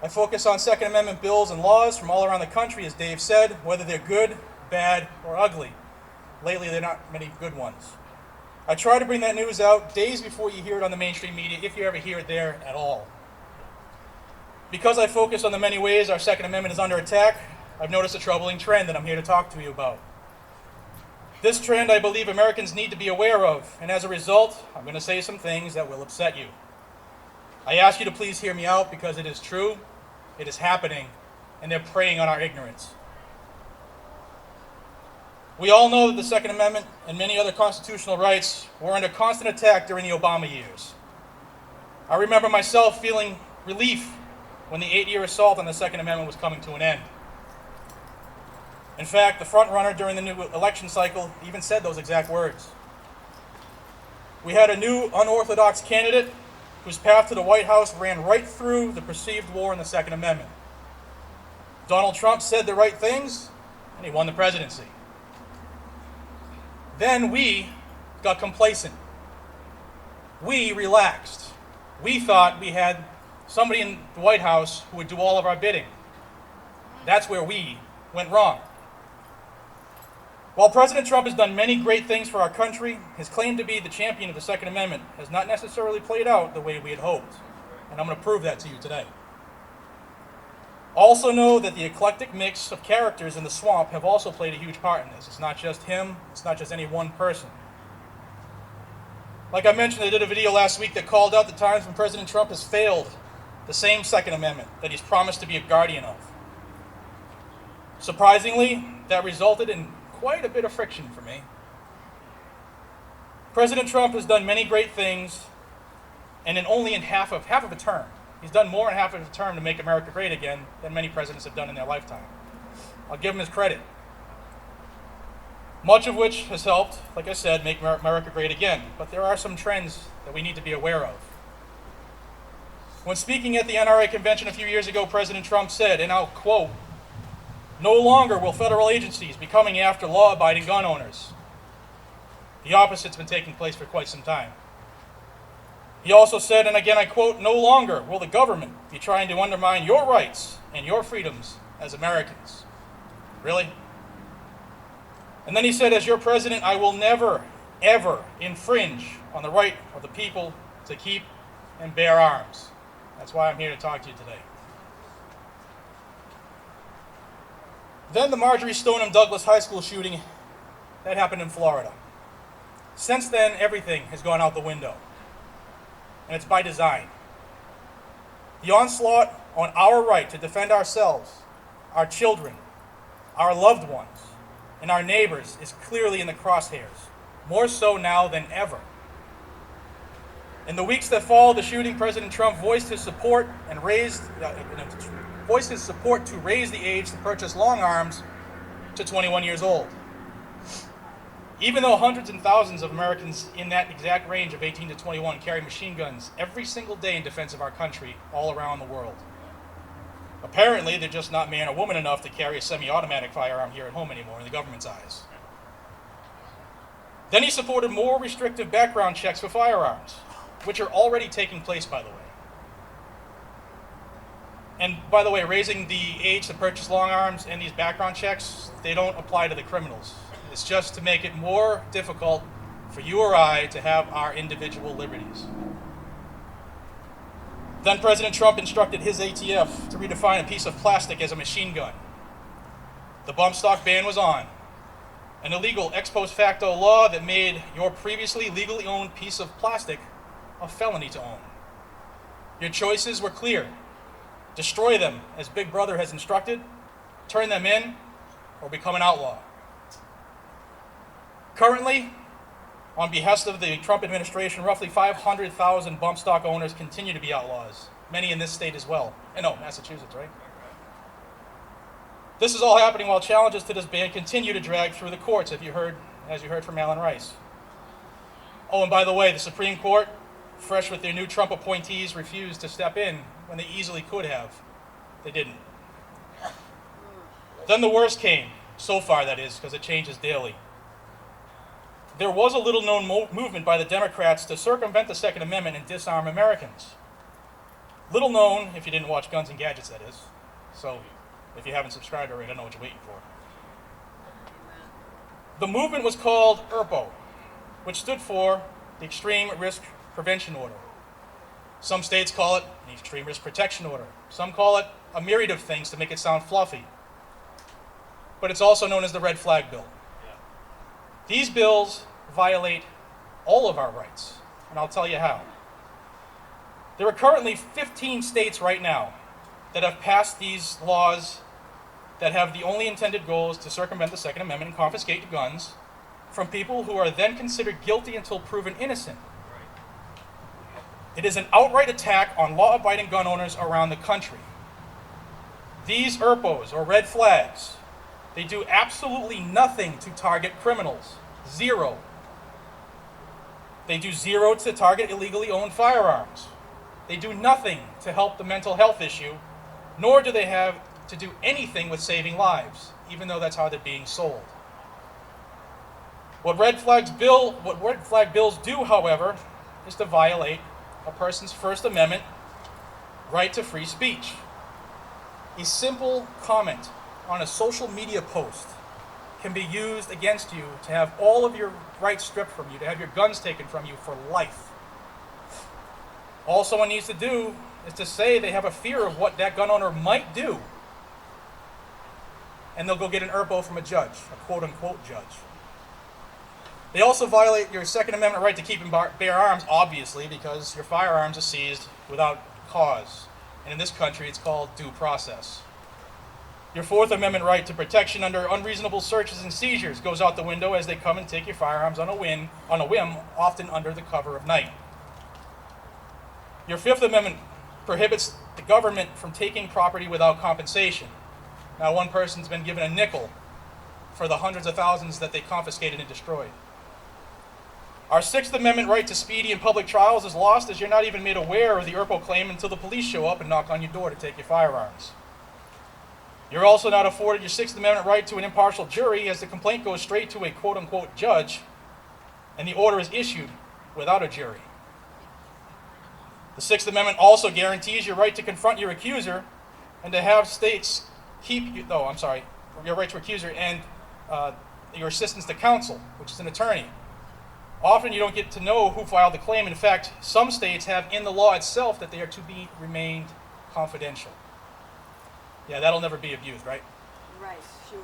I focus on Second Amendment bills and laws from all around the country, as Dave said, whether they're good, bad, or ugly. Lately, there are not many good ones. I try to bring that news out days before you hear it on the mainstream media, if you ever hear it there at all. Because I focus on the many ways our Second Amendment is under attack, I've noticed a troubling trend that I'm here to talk to you about. This trend I believe Americans need to be aware of, and as a result, I'm going to say some things that will upset you. I ask you to please hear me out because it is true, it is happening, and they're preying on our ignorance. We all know that the Second Amendment and many other constitutional rights were under constant attack during the Obama years. I remember myself feeling relief when the 8-year assault on the Second Amendment was coming to an end. In fact, the front runner during the new election cycle even said those exact words. We had a new unorthodox candidate whose path to the White House ran right through the perceived war in the Second Amendment. Donald Trump said the right things, and he won the presidency. Then we got complacent. We relaxed. We thought we had somebody in the White House who would do all of our bidding. That's where we went wrong. While President Trump has done many great things for our country, his claim to be the champion of the Second Amendment has not necessarily played out the way we had hoped. And I'm going to prove that to you today. Also know that the eclectic mix of characters in the swamp have also played a huge part in this. It's not just him, it's not just any one person. Like I mentioned, I did a video last week that called out the times when President Trump has failed the same Second Amendment that he's promised to be a guardian of. Surprisingly, that resulted in quite a bit of friction for me. President Trump has done many great things, and only in half of a term. He's done more in half of a term to make America great again than many presidents have done in their lifetime. I'll give him his credit. Much of which has helped, like I said, make America great again. But there are some trends that we need to be aware of. When speaking at the NRA convention a few years ago, President Trump said, and I'll quote, "No longer will federal agencies be coming after law-abiding gun owners." The opposite's been taking place for quite some time. He also said, and again I quote, "No longer will the government be trying to undermine your rights and your freedoms as Americans." Really? And then he said, "As your president, I will never, ever infringe on the right of the people to keep and bear arms." That's why I'm here to talk to you today. Then the Marjorie Stoneman Douglas High School shooting, that happened in Florida. Since then, everything has gone out the window. And it's by design. The onslaught on our right to defend ourselves, our children, our loved ones, and our neighbors is clearly in the crosshairs, more so now than ever. In the weeks that followed the shooting, President Trump voiced his support to raise the age to purchase long arms to 21 years old. Even though hundreds and thousands of Americans in that exact range of 18 to 21 carry machine guns every single day in defense of our country all around the world. Apparently, they're just not man or woman enough to carry a semi-automatic firearm here at home anymore in the government's eyes. Then he supported more restrictive background checks for firearms, which are already taking place, by the way. And by the way, raising the age to purchase long arms and these background checks, they don't apply to the criminals. It's just to make it more difficult for you or I to have our individual liberties. Then President Trump instructed his ATF to redefine a piece of plastic as a machine gun. The bump stock ban was on, an illegal ex post facto law that made your previously legally owned piece of plastic a felony to own. Your choices were clear. Destroy them, as Big Brother has instructed, turn them in, or become an outlaw. Currently, on behest of the Trump administration, roughly 500,000 bump stock owners continue to be outlaws, many in this state as well. No, Massachusetts, right? This is all happening while challenges to this ban continue to drag through the courts, as you heard from Alan Rice. Oh, and by the way, the Supreme Court, fresh with their new Trump appointees, refused to step in when they easily could have. They didn't. Then the worst came, so far that is, because it changes daily. There was a little-known movement by the Democrats to circumvent the Second Amendment and disarm Americans. Little known, if you didn't watch Guns and Gadgets, that is. So, if you haven't subscribed already, I don't know what you're waiting for. The movement was called ERPO, which stood for the Extreme Risk Prevention Order. Some states call it the Extreme Risk Protection Order. Some call it a myriad of things to make it sound fluffy. But it's also known as the Red Flag Bill. These bills violate all of our rights, and I'll tell you how. There are currently 15 states right now that have passed these laws that have the only intended goals to circumvent the Second Amendment and confiscate guns from people who are then considered guilty until proven innocent. It is an outright attack on law-abiding gun owners around the country. These ERPOs, or red flags, they do absolutely nothing to target criminals. Zero. They do zero to target illegally owned firearms. They do nothing to help the mental health issue, nor do they have to do anything with saving lives, even though that's how they're being sold. What red flag bills do, however, is to violate a person's First Amendment right to free speech. A simple comment on a social media post can be used against you to have all of your rights stripped from you, to have your guns taken from you for life. All someone needs to do is to say they have a fear of what that gun owner might do, and they'll go get an ERPO from a judge, a quote-unquote judge. They also violate your Second Amendment right to keep and bear arms, obviously, because your firearms are seized without cause. And in this country, it's called due process. Your Fourth Amendment right to protection under unreasonable searches and seizures goes out the window as they come and take your firearms on a whim, often under the cover of night. Your Fifth Amendment prohibits the government from taking property without compensation. Now, one person's been given a nickel for the hundreds of thousands that they confiscated and destroyed. Our Sixth Amendment right to speedy and public trials is lost as you're not even made aware of the ERPO claim until the police show up and knock on your door to take your firearms. You're also not afforded your Sixth Amendment right to an impartial jury as the complaint goes straight to a quote-unquote judge and the order is issued without a jury. The Sixth Amendment also guarantees your right to confront your accuser and to have states keep your right to accuser and your assistance to counsel, which is an attorney. Often you don't get to know who filed the claim. In fact, some states have in the law itself that they are to be remained confidential. Yeah, that'll never be abused, right? Right, sure.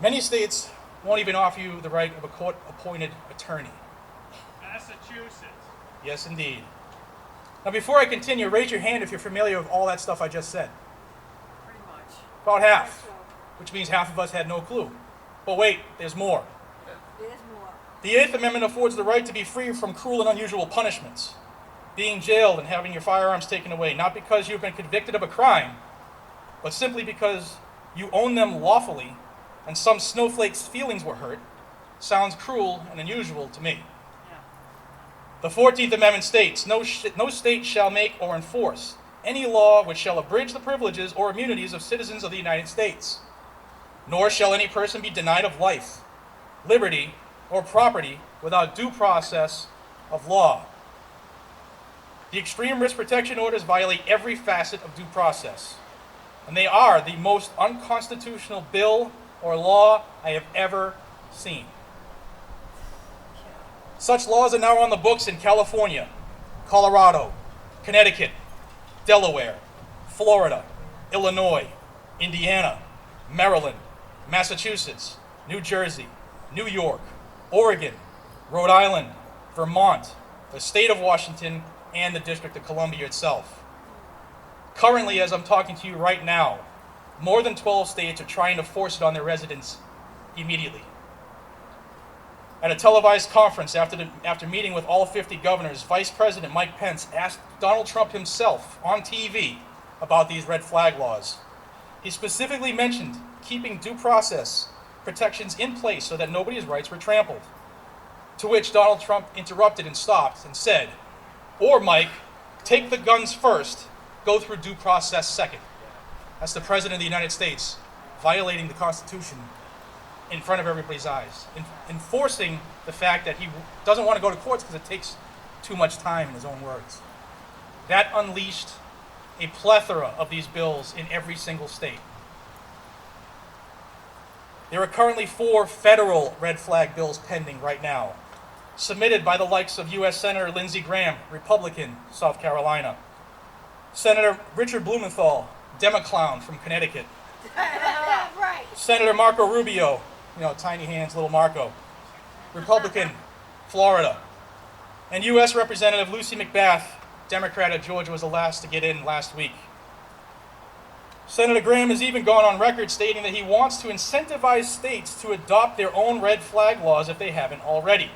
Many states won't even offer you the right of a court-appointed attorney. Massachusetts. Yes, indeed. Now, before I continue, raise your hand if you're familiar with all that stuff I just said. Pretty much. About half, which means half of us had no clue. But wait, there's more. There's more. The Eighth Amendment affords the right to be free from cruel and unusual punishments, being jailed and having your firearms taken away, not because you've been convicted of a crime, but simply because you own them lawfully and some snowflake's feelings were hurt, sounds cruel and unusual to me. Yeah. The 14th Amendment states, no state shall make or enforce any law which shall abridge the privileges or immunities of citizens of the United States. Nor shall any person be denied of life, liberty, or property without due process of law. The extreme risk protection orders violate every facet of due process, and they are the most unconstitutional bill or law I have ever seen. Such laws are now on the books in California, Colorado, Connecticut, Delaware, Florida, Illinois, Indiana, Maryland, Massachusetts, New Jersey, New York, Oregon, Rhode Island, Vermont, the state of Washington, and the District of Columbia itself. Currently, as I'm talking to you right now, more than 12 states are trying to force it on their residents immediately. At a televised conference after meeting with all 50 governors, Vice President Mike Pence asked Donald Trump himself on TV about these red flag laws. He specifically mentioned keeping due process protections in place so that nobody's rights were trampled. To which Donald Trump interrupted and stopped and said, "Or Mike, take the guns first, go through due process second." That's the President of the United States violating the Constitution in front of everybody's eyes, enforcing the fact that he doesn't want to go to courts because it takes too much time, in his own words. That unleashed a plethora of these bills in every single state. There are currently 4 federal red flag bills pending right now, submitted by the likes of U.S. Senator Lindsey Graham, Republican, South Carolina, Senator Richard Blumenthal, Democlown from Connecticut, Right. Senator Marco Rubio, tiny hands, little Marco, Republican, Florida, and U.S. Representative Lucy McBath, Democrat of Georgia, was the last to get in last week. Senator Graham has even gone on record stating that he wants to incentivize states to adopt their own red flag laws if they haven't already.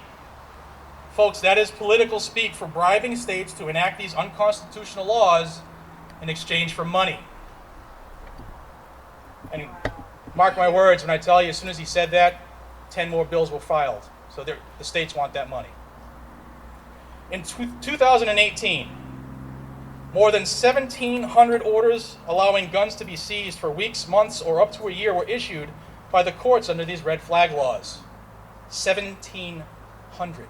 Folks, that is political speak for bribing states to enact these unconstitutional laws in exchange for money. And mark my words when I tell you, as soon as he said that, 10 more bills were filed. So the states want that money. In 2018, more than 1,700 orders allowing guns to be seized for weeks, months, or up to a year were issued by the courts under these red flag laws. 1,700.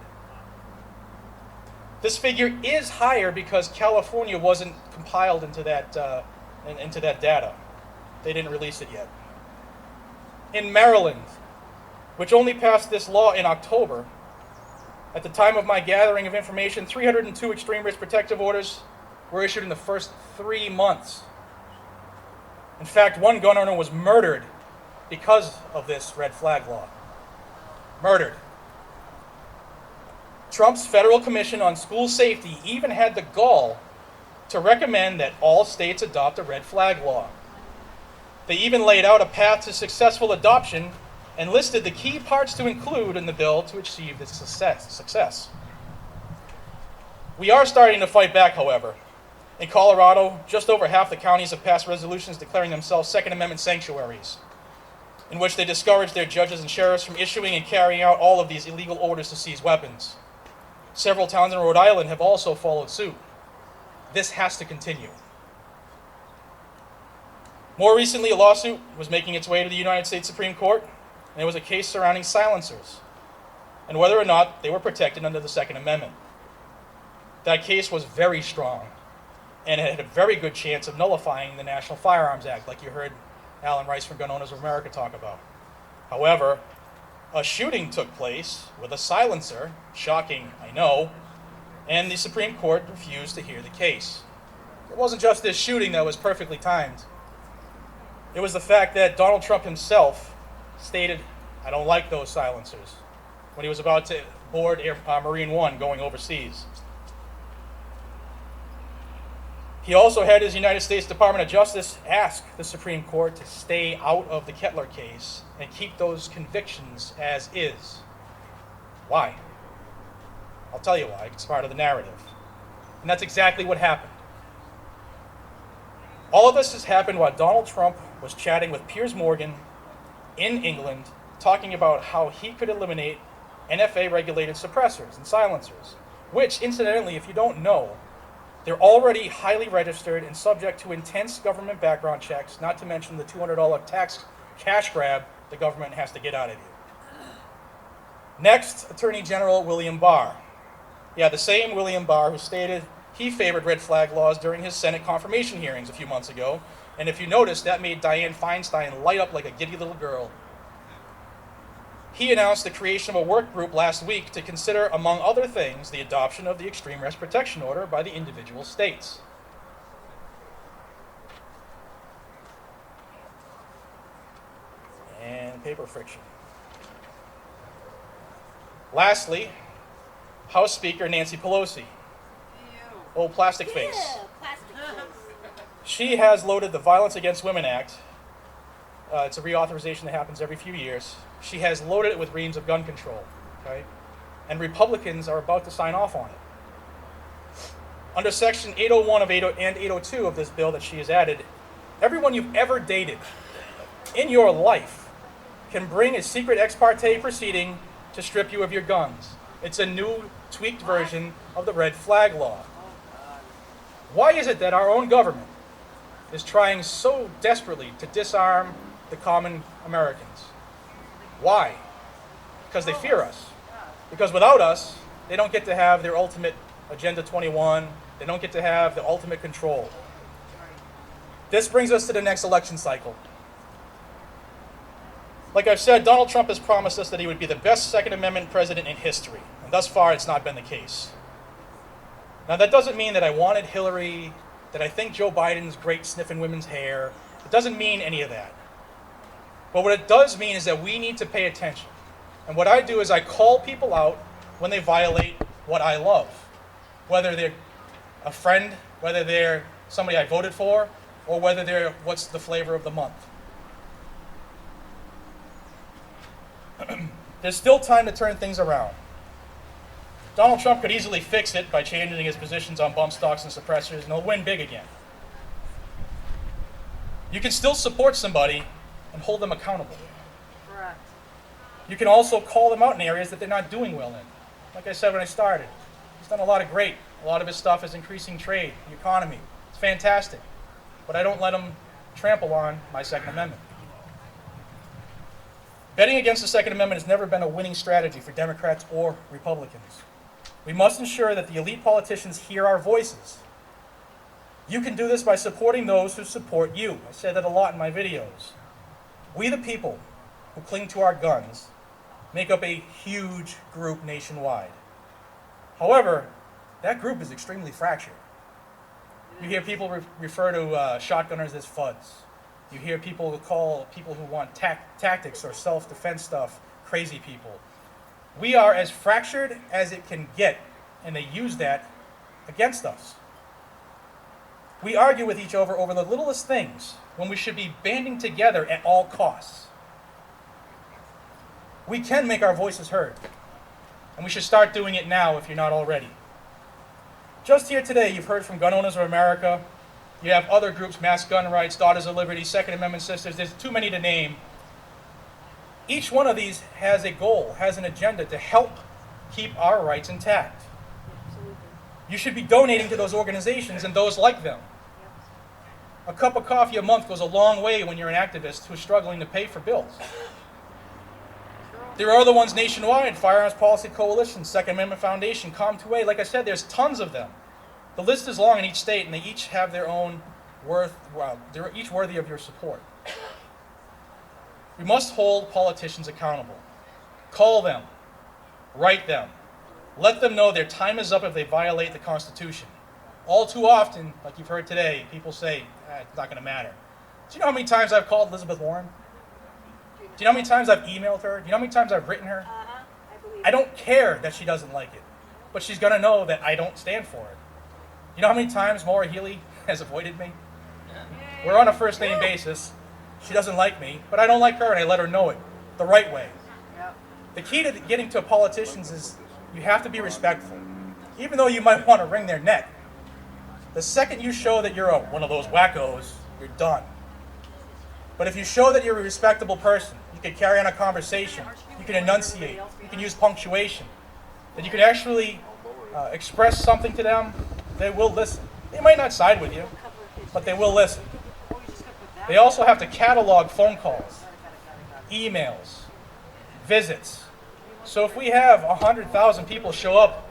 This figure is higher because California wasn't compiled into that data. They didn't release it yet. In Maryland, which only passed this law in October, at the time of my gathering of information, 302 extreme risk protective orders were issued in the first 3 months. In fact, one gun owner was murdered because of this red flag law. Murdered. Trump's Federal Commission on School Safety even had the gall to recommend that all states adopt a red flag law. They even laid out a path to successful adoption and listed the key parts to include in the bill to achieve this success. We are starting to fight back, however. In Colorado, just over half the counties have passed resolutions declaring themselves Second Amendment sanctuaries, in which they discourage their judges and sheriffs from issuing and carrying out all of these illegal orders to seize weapons. Several towns in Rhode Island have also followed suit. This has to continue. More recently, a lawsuit was making its way to the United States Supreme Court, and it was a case surrounding silencers and whether or not they were protected under the Second Amendment. That case was very strong, and it had a very good chance of nullifying the National Firearms Act, like you heard Alan Rice from Gun Owners of America talk about. However, a shooting took place with a silencer, shocking, I know, and the Supreme Court refused to hear the case. It wasn't just this shooting that was perfectly timed. It was the fact that Donald Trump himself stated, "I don't like those silencers," when he was about to board Marine One going overseas. He also had his United States Department of Justice ask the Supreme Court to stay out of the Kettler case and keep those convictions as is. Why? I'll tell you why. It's part of the narrative. And that's exactly what happened. All of this has happened while Donald Trump was chatting with Piers Morgan in England, talking about how he could eliminate NFA-regulated suppressors and silencers, which, incidentally, if you don't know, They're already highly registered and subject to intense government background checks, not to mention the $200 tax cash grab the government has to get out of you. Next, Attorney General William Barr. Yeah, the same William Barr who stated he favored red flag laws during his Senate confirmation hearings a few months ago. And if you notice, that made Dianne Feinstein light up like a giddy little girl. He announced the creation of a work group last week to consider, among other things, the adoption of the Extreme Rest Protection Order by the individual states. And paper friction. Lastly, House Speaker Nancy Pelosi. Oh, plastic face. Plastic face. She has loaded the Violence Against Women Act. It's a reauthorization that happens every few years. She has loaded it with reams of gun control, okay? And Republicans are about to sign off on it. Under Section 801 and 802 of this bill that she has added, everyone you've ever dated in your life can bring a secret ex parte proceeding to strip you of your guns. It's a new, tweaked version of the red flag law. Why is it that our own government is trying so desperately to disarm the common Americans? Why? Because they fear us. Because without us, they don't get to have their ultimate Agenda 21. They don't get to have the ultimate control. This brings us to the next election cycle. Like I've said, Donald Trump has promised us that he would be the best Second Amendment president in history. And thus far, it's not been the case. Now, that doesn't mean that I wanted Hillary, that I think Joe Biden's great sniffing women's hair. It doesn't mean any of that. But what it does mean is that we need to pay attention. And what I do is I call people out when they violate what I love. Whether they're a friend, whether they're somebody I voted for, or whether they're what's the flavor of the month. There's still time to turn things around. Donald Trump could easily fix it by changing his positions on bump stocks and suppressors, and he'll win big again. You can still support somebody and hold them accountable. Correct. You can also call them out in areas that they're not doing well in. Like I said when I started, he's done a lot of great. A lot of his stuff is increasing trade, the economy. It's fantastic. But I don't let him trample on my Second Amendment. Betting against the Second Amendment has never been a winning strategy for Democrats or Republicans. We must ensure that the elite politicians hear our voices. You can do this by supporting those who support you. I say that a lot in my videos. We, the people who cling to our guns, make up a huge group nationwide. However, that group is extremely fractured. You hear people refer to shotgunners as FUDs. You hear people call people who want tactics or self-defense stuff crazy people. We are as fractured as it can get, and they use that against us. We argue with each other over the littlest things when we should be banding together at all costs. We can make our voices heard, and we should start doing it now if you're not already. Just here today, you've heard from Gun Owners of America. You have other groups, Mass Gun Rights, Daughters of Liberty, Second Amendment Sisters. There's too many to name. Each one of these has a goal, has an agenda to help keep our rights intact. You should be donating to those organizations and those like them. A cup of coffee a month goes a long way when you're an activist who's struggling to pay for bills. There are other ones nationwide, Firearms Policy Coalition, Second Amendment Foundation, Com2A. Like I said, there's tons of them. The list is long in each state, and they each have their own worth. Well, they're each worthy of your support. We must hold politicians accountable. Call them. Write them. Let them know their time is up if they violate the Constitution. All too often, like you've heard today, people say, it's not going to matter. Do you know how many times I've called Elizabeth Warren? Do you know how many times I've emailed her? Do you know how many times I've written her? I don't care that she doesn't like it, but she's going to know that I don't stand for it. You know how many times Maura Healey has avoided me? We're on a first-name basis. She doesn't like me, but I don't like her, and I let her know it the right way. The key to getting to politicians is you have to be respectful, even though you might want to wring their neck. The second you show that you're one of those wackos, you're done. But if you show that you're a respectable person, you can carry on a conversation, you can enunciate, you can use punctuation, that you can actually express something to them, they will listen. They might not side with you, but they will listen. They also have to catalog phone calls, emails, visits. So if we have 100,000 people show up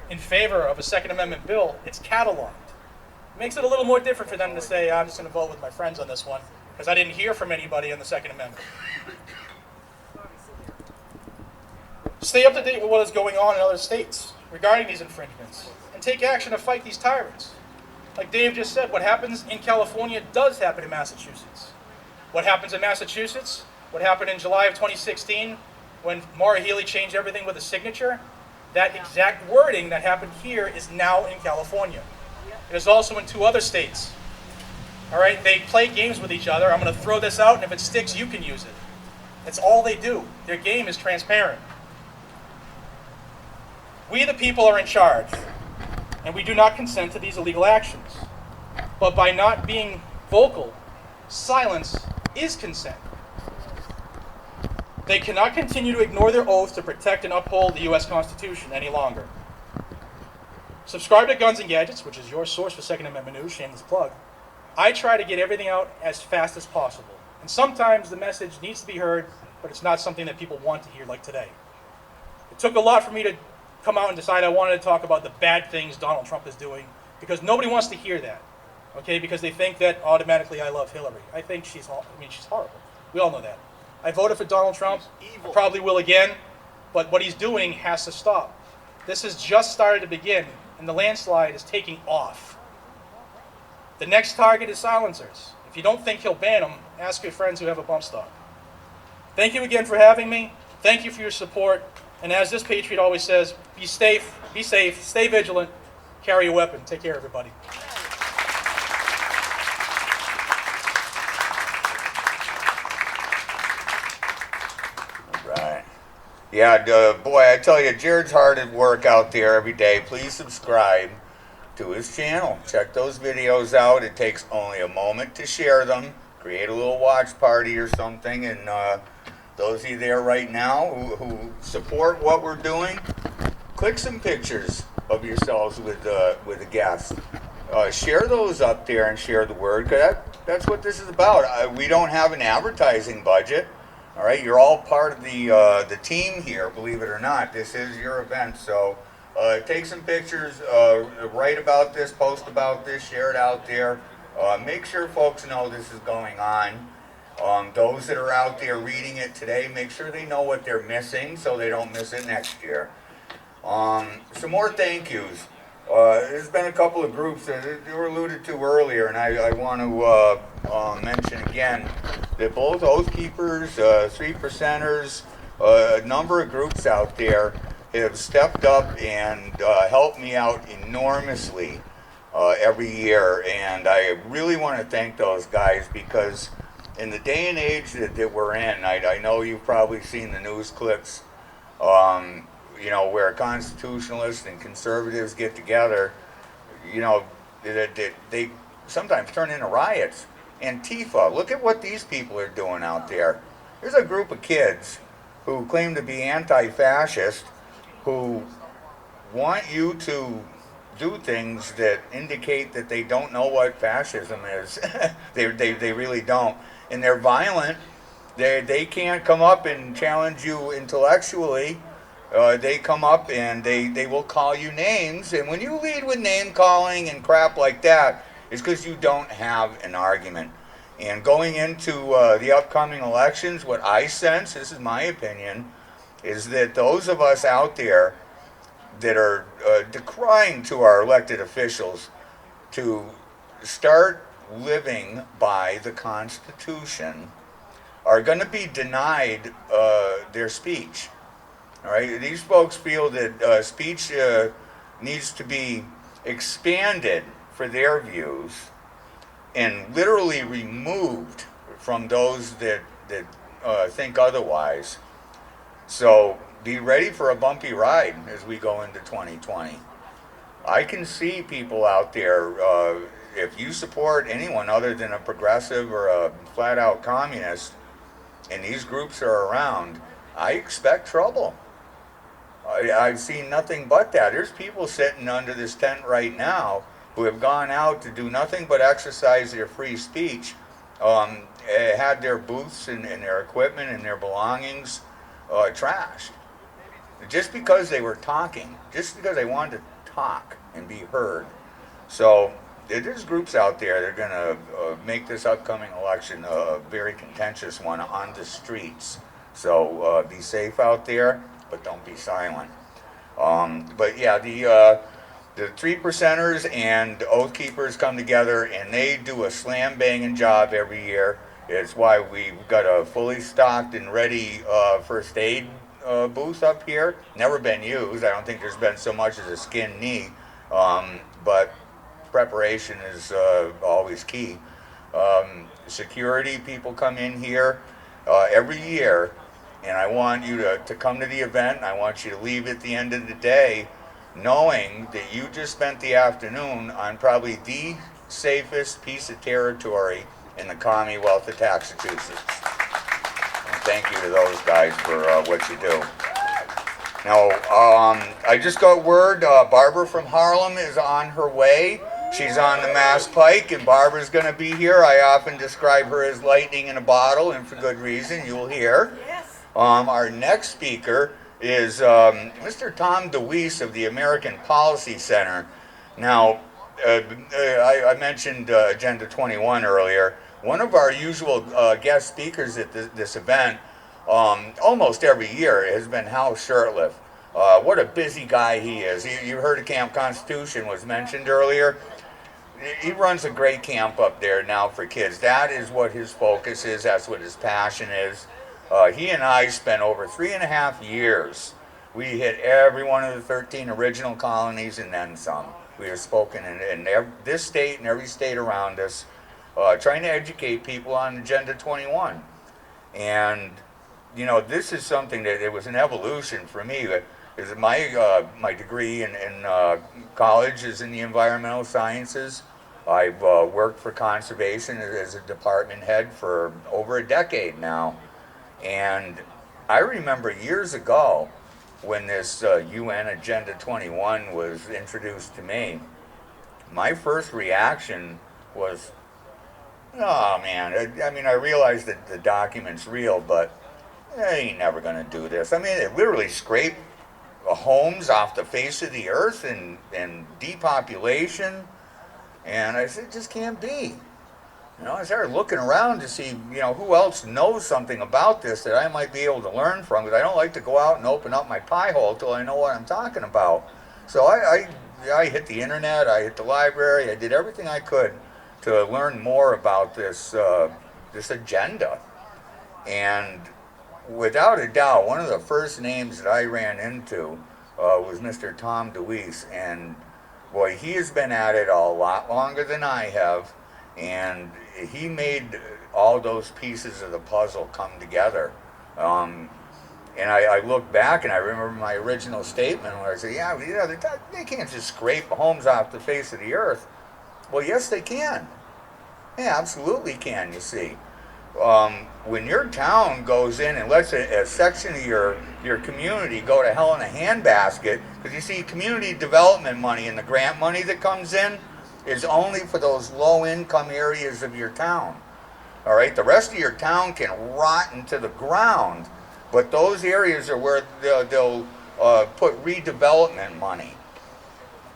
in favor of a Second Amendment bill, it's cataloged. It makes it a little more different for them to say, I'm just going to vote with my friends on this one, because I didn't hear from anybody on the Second Amendment. Stay up to date with what is going on in other states regarding these infringements, and take action to fight these tyrants. Like Dave just said, what happens in California does happen in Massachusetts. What happens in Massachusetts, what happened in July of 2016, when Maura Healey changed everything with a signature, that exact wording that happened here is now in California. It is also in 2 other states. All right, they play games with each other. I'm going to throw this out, and if it sticks, you can use it. That's all they do. Their game is transparent. We, the people, are in charge, and we do not consent to these illegal actions. But by not being vocal, silence is consent. They cannot continue to ignore their oath to protect and uphold the U.S. Constitution any longer. Subscribe to Guns and Gadgets, which is your source for Second Amendment news, shameless plug. I try to get everything out as fast as possible. And sometimes the message needs to be heard, but it's not something that people want to hear like today. It took a lot for me to come out and decide I wanted to talk about the bad things Donald Trump is doing, because nobody wants to hear that, okay? Because they think that automatically I love Hillary. I think she's horrible. We all know that. I voted for Donald Trump. I probably will again, but what he's doing has to stop. This has just started to begin, and the landslide is taking off. The next target is silencers. If you don't think he'll ban them, ask your friends who have a bump stock. Thank you again for having me. Thank you for your support. And as this patriot always says, be safe, stay vigilant, carry a weapon. Take care, everybody. All right. Yeah, boy, I tell you, Jared's hard at work out there every day. Please subscribe to his channel. Check those videos out. It takes only a moment to share them. Create a little watch party or something, and those of you there right now who support what we're doing, click some pictures of yourselves with a guest. Share those up there and share the word, because that's what this is about. We don't have an advertising budget. All right, you're all part of the team here, believe it or not. This is your event, so take some pictures, write about this, post about this, share it out there. Make sure folks know this is going on. Those that are out there reading it today, make sure they know what they're missing so they don't miss it next year. Some more thank yous. There's been a couple of groups that were alluded to earlier, and I want to mention again that both Oath Keepers, 3%ers, a number of groups out there have stepped up and helped me out enormously every year, and I really want to thank those guys, because in the day and age that we're in, I know you've probably seen the news clips, where constitutionalists and conservatives get together, they sometimes turn into riots. Antifa, look at what these people are doing out there. There's a group of kids who claim to be anti-fascist, who want you to do things that indicate that they don't know what fascism is. They really don't. And they're violent. They can't come up and challenge you intellectually. They come up and they will call you names. And when you lead with name calling and crap like that, it's because you don't have an argument. And going into the upcoming elections, what I sense, this is my opinion, is that those of us out there that are decrying to our elected officials to start living by the Constitution are going to be denied their speech. All right, these folks feel that speech needs to be expanded for their views and literally removed from those that think otherwise. So be ready for a bumpy ride as we go into 2020. I can see people out there, if you support anyone other than a progressive or a flat-out communist, and these groups are around, I expect trouble. I've seen nothing but that. There's people sitting under this tent right now who have gone out to do nothing but exercise their free speech, had their booths and their equipment and their belongings trashed. Just because they were talking, just because they wanted to talk and be heard. So there's groups out there that are going to make this upcoming election a very contentious one on the streets. So be safe out there, but don't be silent. But yeah, the 3%ers and Oath Keepers come together and they do a slam banging job every year. It's why we've got a fully stocked and ready first aid booth up here. Never been used. I don't think there's been so much as a skinned knee, but preparation is always key. Security people come in here every year, and I want you to come to the event, and I want you to leave at the end of the day knowing that you just spent the afternoon on probably the safest piece of territory in the Commonwealth of Massachusetts. And thank you to those guys for what you do. Now, I just got word Barbara from Harlem is on her way. She's on the Mass Pike, and Barbara's going to be here. I often describe her as lightning in a bottle, and for good reason, you'll hear. Yes. Our next speaker is Mr. Tom Deweese of the American Policy Center. Now, I mentioned Agenda 21 earlier. One of our usual guest speakers at this event, almost every year, has been Hal Shurtleff. What a busy guy he is. You heard of Camp Constitution was mentioned earlier. He runs a great camp up there now for kids. That is what his focus is. That's what his passion is. He and I spent over 3.5 years. We hit every one of the 13 original colonies and then some. We have spoken in this state and every state around us, trying to educate people on Agenda 21. And, you know, this is something that it was an evolution for me. Is my degree in college is in the environmental sciences. I've worked for conservation as a department head for over a decade now. And I remember years ago when this UN Agenda 21 was introduced to me, my first reaction was, oh man, I mean, I realized that the document's real, but they ain't never going to do this. I mean, it literally scraped homes off the face of the earth and depopulation. And I said, it just can't be. You know, I started looking around to see, you know, who else knows something about this that I might be able to learn from, because I don't like to go out and open up my pie hole till I know what I'm talking about. So I hit the internet, I hit the library, I did everything I could to learn more about this agenda. And without a doubt, one of the first names that I ran into was Mr. Tom Deweese. And boy, he has been at it a lot longer than I have. And he made all those pieces of the puzzle come together. And I look back and I remember my original statement where I said, yeah, they can't just scrape homes off the face of the earth. Well, yes, they can. Yeah, absolutely can, you see. When your town goes in and lets a section of your community go to hell in a handbasket, because you see, community development money and the grant money that comes in is only for those low-income areas of your town. All right, the rest of your town can rot into the ground, but those areas are where they'll put redevelopment money.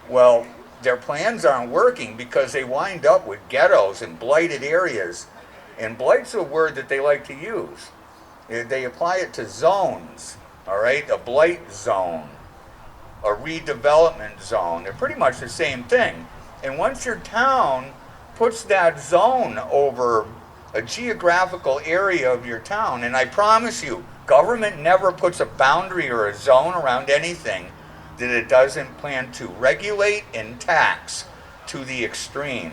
Well, their plans aren't working because they wind up with ghettos and blighted areas. And blight's a word that they like to use. They apply it to zones, all right? A blight zone, a redevelopment zone. They're pretty much the same thing. And once your town puts that zone over a geographical area of your town, and I promise you, government never puts a boundary or a zone around anything that it doesn't plan to regulate and tax to the extreme.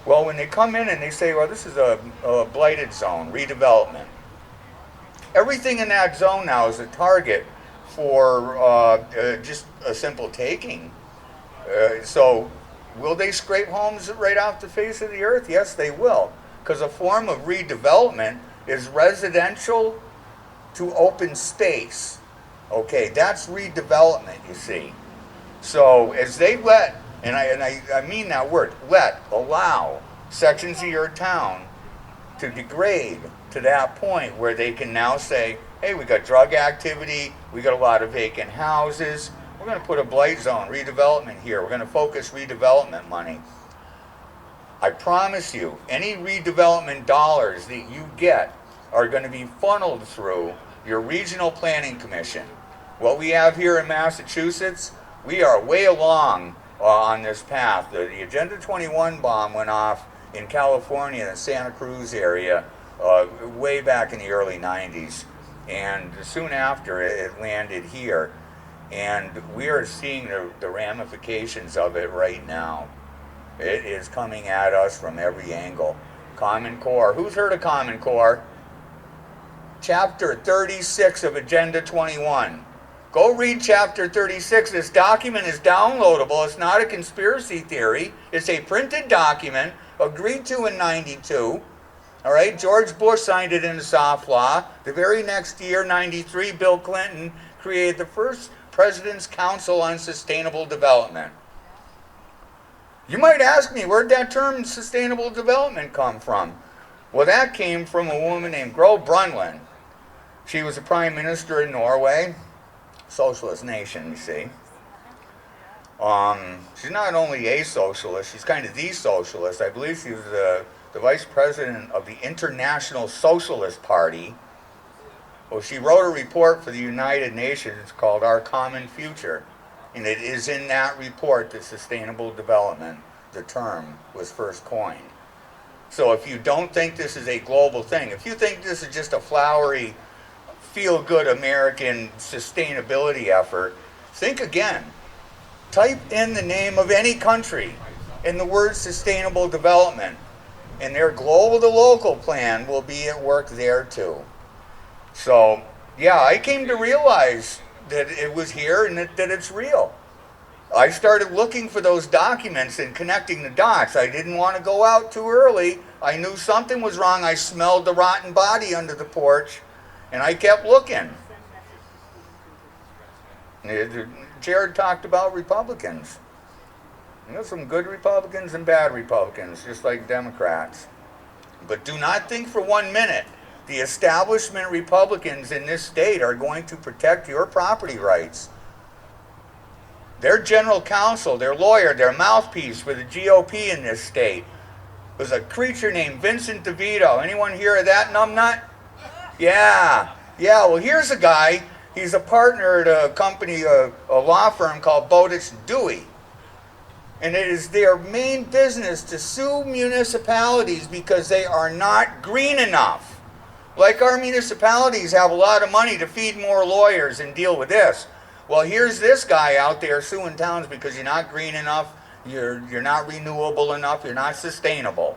Well, when they come in and they say, well, this is a blighted zone, redevelopment, everything in that zone now is a target for just a simple taking. So will they scrape homes right off the face of the earth? Yes, they will. Because a form of redevelopment is residential to open space. Okay, that's redevelopment, you see. So as they let and I mean that word, allow sections of your town to degrade to that point where they can now say, hey, we got drug activity, we got a lot of vacant houses, we're going to put a blight zone, redevelopment here, we're going to focus redevelopment money. I promise you, any redevelopment dollars that you get are going to be funneled through your regional planning commission. What we have here in Massachusetts, we are way along on this path. The Agenda 21 bomb went off in California, the Santa Cruz area, way back in the early 90s. And soon after, it landed here. And we are seeing the ramifications of it right now. It is coming at us from every angle. Common Core. Who's heard of Common Core? Chapter 36 of Agenda 21. Go read Chapter 36. This document is downloadable. It's not a conspiracy theory. It's a printed document agreed to in 92. All right, George Bush signed it into soft law. The very next year, 93, Bill Clinton created the first President's Council on Sustainable Development. You might ask me, where'd that term sustainable development come from? Well, that came from a woman named Gro Brundtland. She was a prime minister in Norway, socialist nation, you see. She's not only a socialist, she's kind of the socialist. I believe she was the vice president of the International Socialist Party. Well, she wrote a report for the United Nations called Our Common Future. And it is in that report that sustainable development, the term, was first coined. So if you don't think this is a global thing, if you think this is just a flowery, feel-good American sustainability effort, think again. Type in the name of any country in the word sustainable development, and their global to local plan will be at work there too. So, yeah, I came to realize that it was here and that it's real. I started looking for those documents and connecting the dots. I didn't want to go out too early. I knew something was wrong. I smelled the rotten body under the porch, and I kept looking. Jared talked about Republicans. You know, some good Republicans and bad Republicans, just like Democrats. But do not think for 1 minute the establishment Republicans in this state are going to protect your property rights. Their general counsel, their lawyer, their mouthpiece for the GOP in this state was a creature named Vincent DeVito. Anyone hear of that numbnut? Yeah. Well, here's a guy. He's a partner at a company, a law firm called Bowditch Dewey. And it is their main business to sue municipalities because they are not green enough. Like our municipalities have a lot of money to feed more lawyers and deal with this. Well, here's this guy out there suing towns because you're not green enough, you're not renewable enough, you're not sustainable.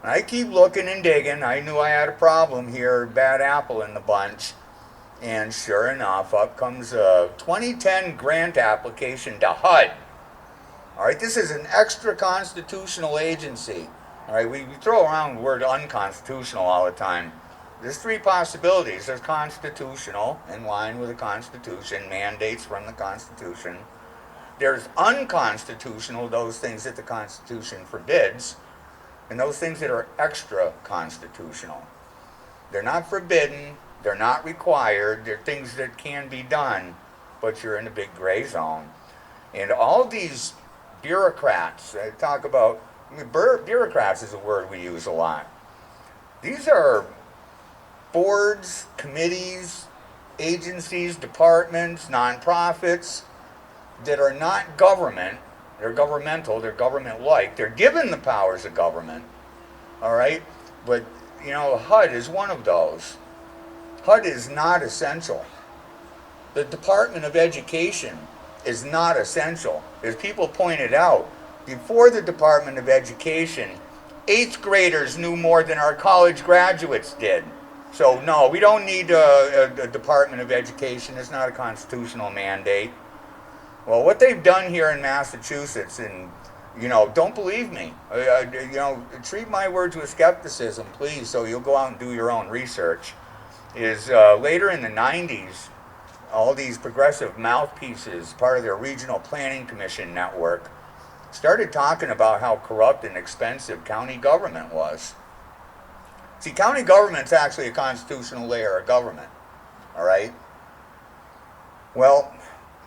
And I keep looking and digging. I knew I had a problem here, bad apple in the bunch. And sure enough, up comes a 2010 grant application to HUD. All right, this is an extra constitutional agency. All right, we throw around the word unconstitutional all the time. There's three possibilities. There's constitutional, in line with the Constitution, mandates from the Constitution. There's unconstitutional, those things that the Constitution forbids, and those things that are extra constitutional. They're not forbidden, they're not required, they're things that can be done, but you're in a big gray zone. And all these bureaucrats, I talk about, bureaucrats is a word we use a lot. These are boards, committees, agencies, departments, nonprofits that are not government. They're governmental, they're government-like. They're given the powers of government, all right? But, you know, HUD is one of those. HUD is not essential. The Department of Education is not essential. As people pointed out, before the Department of Education, 8th graders knew more than our college graduates did. So no, we don't need a Department of Education. It's not a constitutional mandate. Well, what they've done here in Massachusetts, and you know, don't believe me. You know, treat my words with skepticism, please, so you'll go out and do your own research. Is later in the 90s, all these progressive mouthpieces, part of their regional planning commission network, started talking about how corrupt and expensive county government was. See, county government's actually a constitutional layer of government, all right? Well,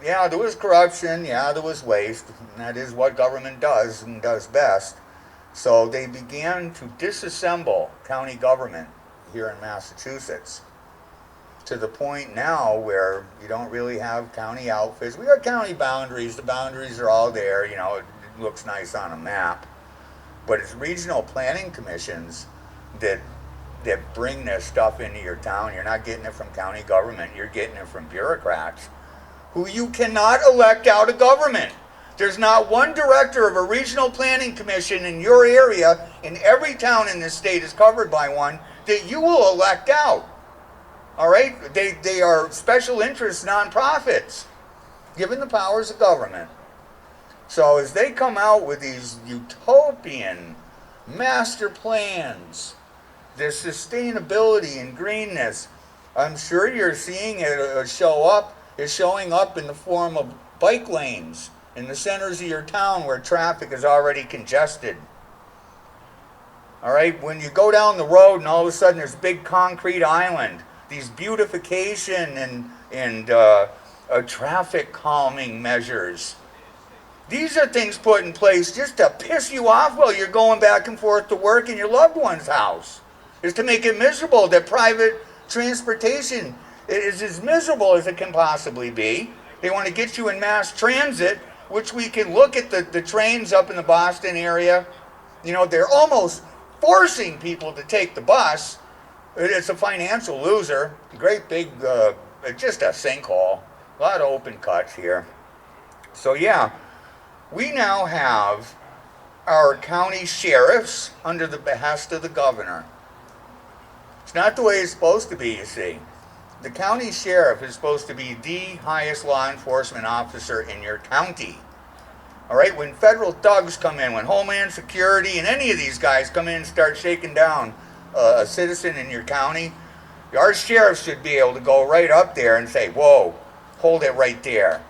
yeah, there was corruption, yeah, there was waste, and that is what government does and does best. So they began to disassemble county government here in Massachusetts, to the point now where you don't really have county outfits. We got county boundaries. The boundaries are all there. You know, it looks nice on a map. But it's regional planning commissions that bring this stuff into your town. You're not getting it from county government. You're getting it from bureaucrats who you cannot elect out of government. There's not one director of a regional planning commission in your area, in every town in this state is covered by one, that you will elect out. All right? They are special interest nonprofits, given the powers of government. So as they come out with these utopian master plans, this sustainability and greenness, I'm sure you're seeing it show up. It's showing up in the form of bike lanes in the centers of your town where traffic is already congested. All right? When you go down the road and all of a sudden there's a big concrete island, these beautification and traffic calming measures. These are things put in place just to piss you off while you're going back and forth to work in your loved one's house. Is to make it miserable that private transportation is as miserable as it can possibly be. They want to get you in mass transit, which we can look at the trains up in the Boston area. You know, they're almost forcing people to take the bus. It's a financial loser. Great big, just a sinkhole. A lot of open cuts here. So yeah, we now have our county sheriffs under the behest of the governor. It's not the way it's supposed to be, you see. The county sheriff is supposed to be the highest law enforcement officer in your county. All right, when federal thugs come in, when Homeland Security and any of these guys come in and start shaking down a citizen in your county, our sheriff should be able to go right up there and say, whoa, hold it right there.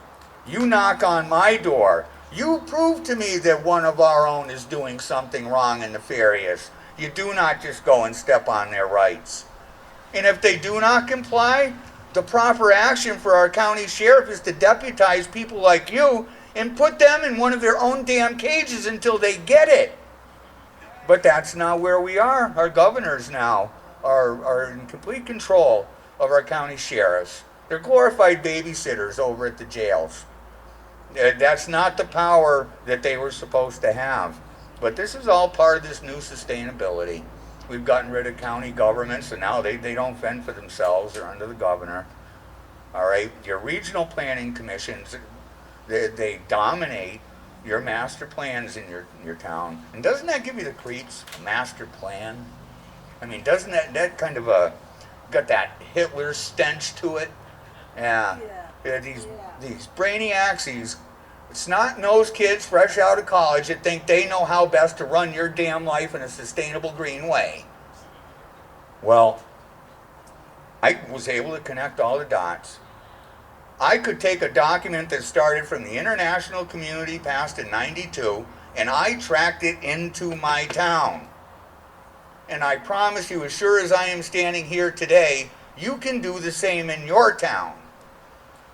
You knock on my door. You prove to me that one of our own is doing something wrong and nefarious. You do not just go and step on their rights. And if they do not comply, the proper action for our county sheriff is to deputize people like you and put them in one of their own damn cages until they get it. But that's not where we are. Our governors now are in complete control of our county sheriffs. They're glorified babysitters over at the jails. That's not the power that they were supposed to have. But this is all part of this new sustainability. We've gotten rid of county governments, and now they don't fend for themselves. They're under the governor. All right? Your regional planning commissions, they dominate your master plans in your town. And doesn't that give you the creeps? Master plan? I mean, doesn't that kind of got that Hitler stench to it? Yeah. These brainiacs, these snot-nosed kids fresh out of college that think they know how best to run your damn life in a sustainable green way. Well, I was able to connect all the dots. I could take a document that started from the international community passed in '92, and I tracked it into my town. And I promise you, as sure as I am standing here today, you can do the same in your town.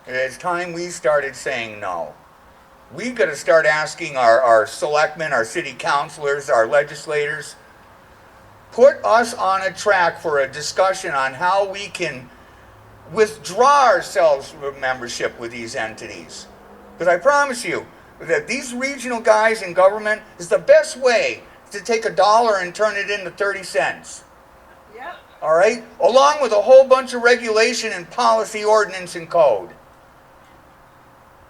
It's time we started saying no. We've got to start asking our selectmen, our city councilors, our legislators, put us on a track for a discussion on how we can withdraw ourselves from membership with these entities. Because I promise you that these regional guys in government is the best way to take $1 and turn it into 30 cents. Yep. All right? Along with a whole bunch of regulation and policy ordinance and code.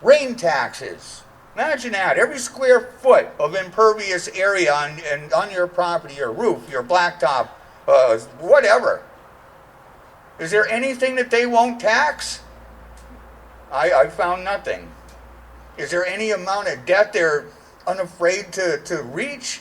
Rain taxes. Imagine that. Every square foot of impervious area on your property, your roof, your blacktop, whatever. Is there anything that they won't tax? I found nothing. Is there any amount of debt they're unafraid to reach?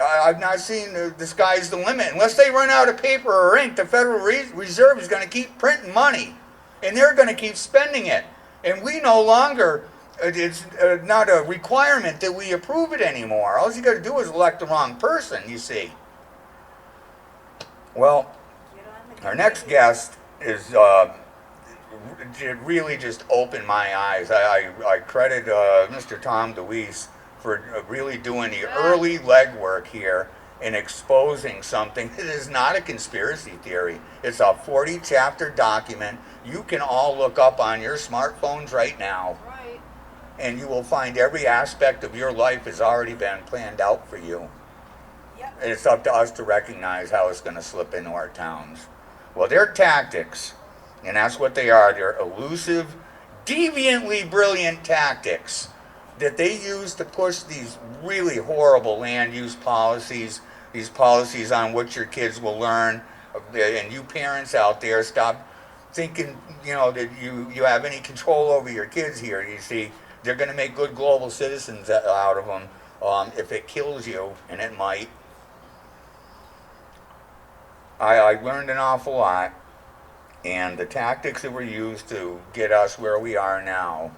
I've not seen the sky's the limit. Unless they run out of paper or ink, the Federal Reserve is going to keep printing money. and they're going to keep spending it. And we no longer, it's not a requirement that we approve it anymore. All you got to do is elect the wrong person, you see. Well, our next guest is really just opened my eyes. I credit Mr. Tom Deweese for really doing the early legwork here in exposing something that is not a conspiracy theory. It's a 40-chapter document you can all look up on your smartphones right now. Right. And you will find every aspect of your life has already been planned out for you. Yep. And it's up to us to recognize how it's going to slip into our towns. Well, their tactics, and that's what they are, they're elusive, deviantly brilliant tactics that they use to push these really horrible land use policies, these policies on what your kids will learn. And you parents out there, stop thinking, that you have any control over your kids here. You see, they're going to make good global citizens out of them if it kills you, and it might. I learned an awful lot, and the tactics that were used to get us where we are now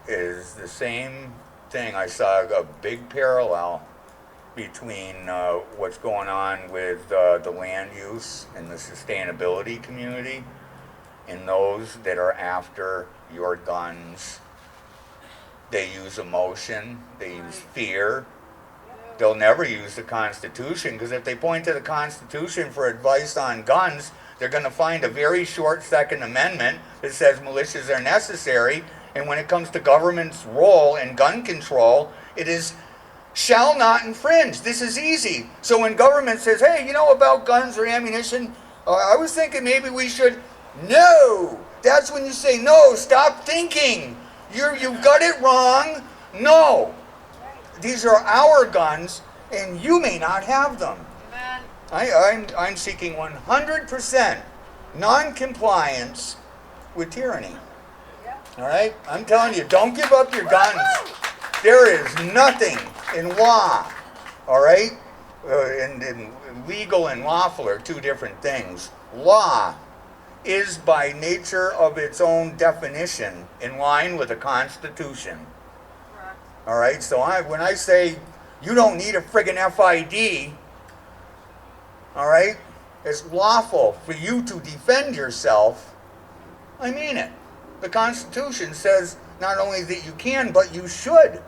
is the same thing. I saw a big parallel between what's going on with the land use and the sustainability community and those that are after your guns. They use emotion, they use fear. They'll never use the Constitution, because if they point to the Constitution for advice on guns, they're going to find a very short Second Amendment that says militias are necessary, and when it comes to government's role in gun control, it is shall not infringe. This is easy. So when government says, hey, about guns or ammunition, I was thinking maybe we should, no. That's when you say, no, stop thinking. You've got it wrong. No. These are our guns, and you may not have them. I'm seeking 100% non-compliance with tyranny. All right? I'm telling you, don't give up your guns. There is nothing in law, all right? And legal and lawful are two different things. Law is by nature of its own definition in line with the Constitution. All right? So when I say you don't need a friggin' FID, all right, it's lawful for you to defend yourself, I mean it. The Constitution says not only that you can, but you should.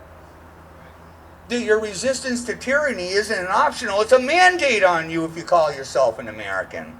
That your resistance to tyranny isn't an optional, it's a mandate on you if you call yourself an American.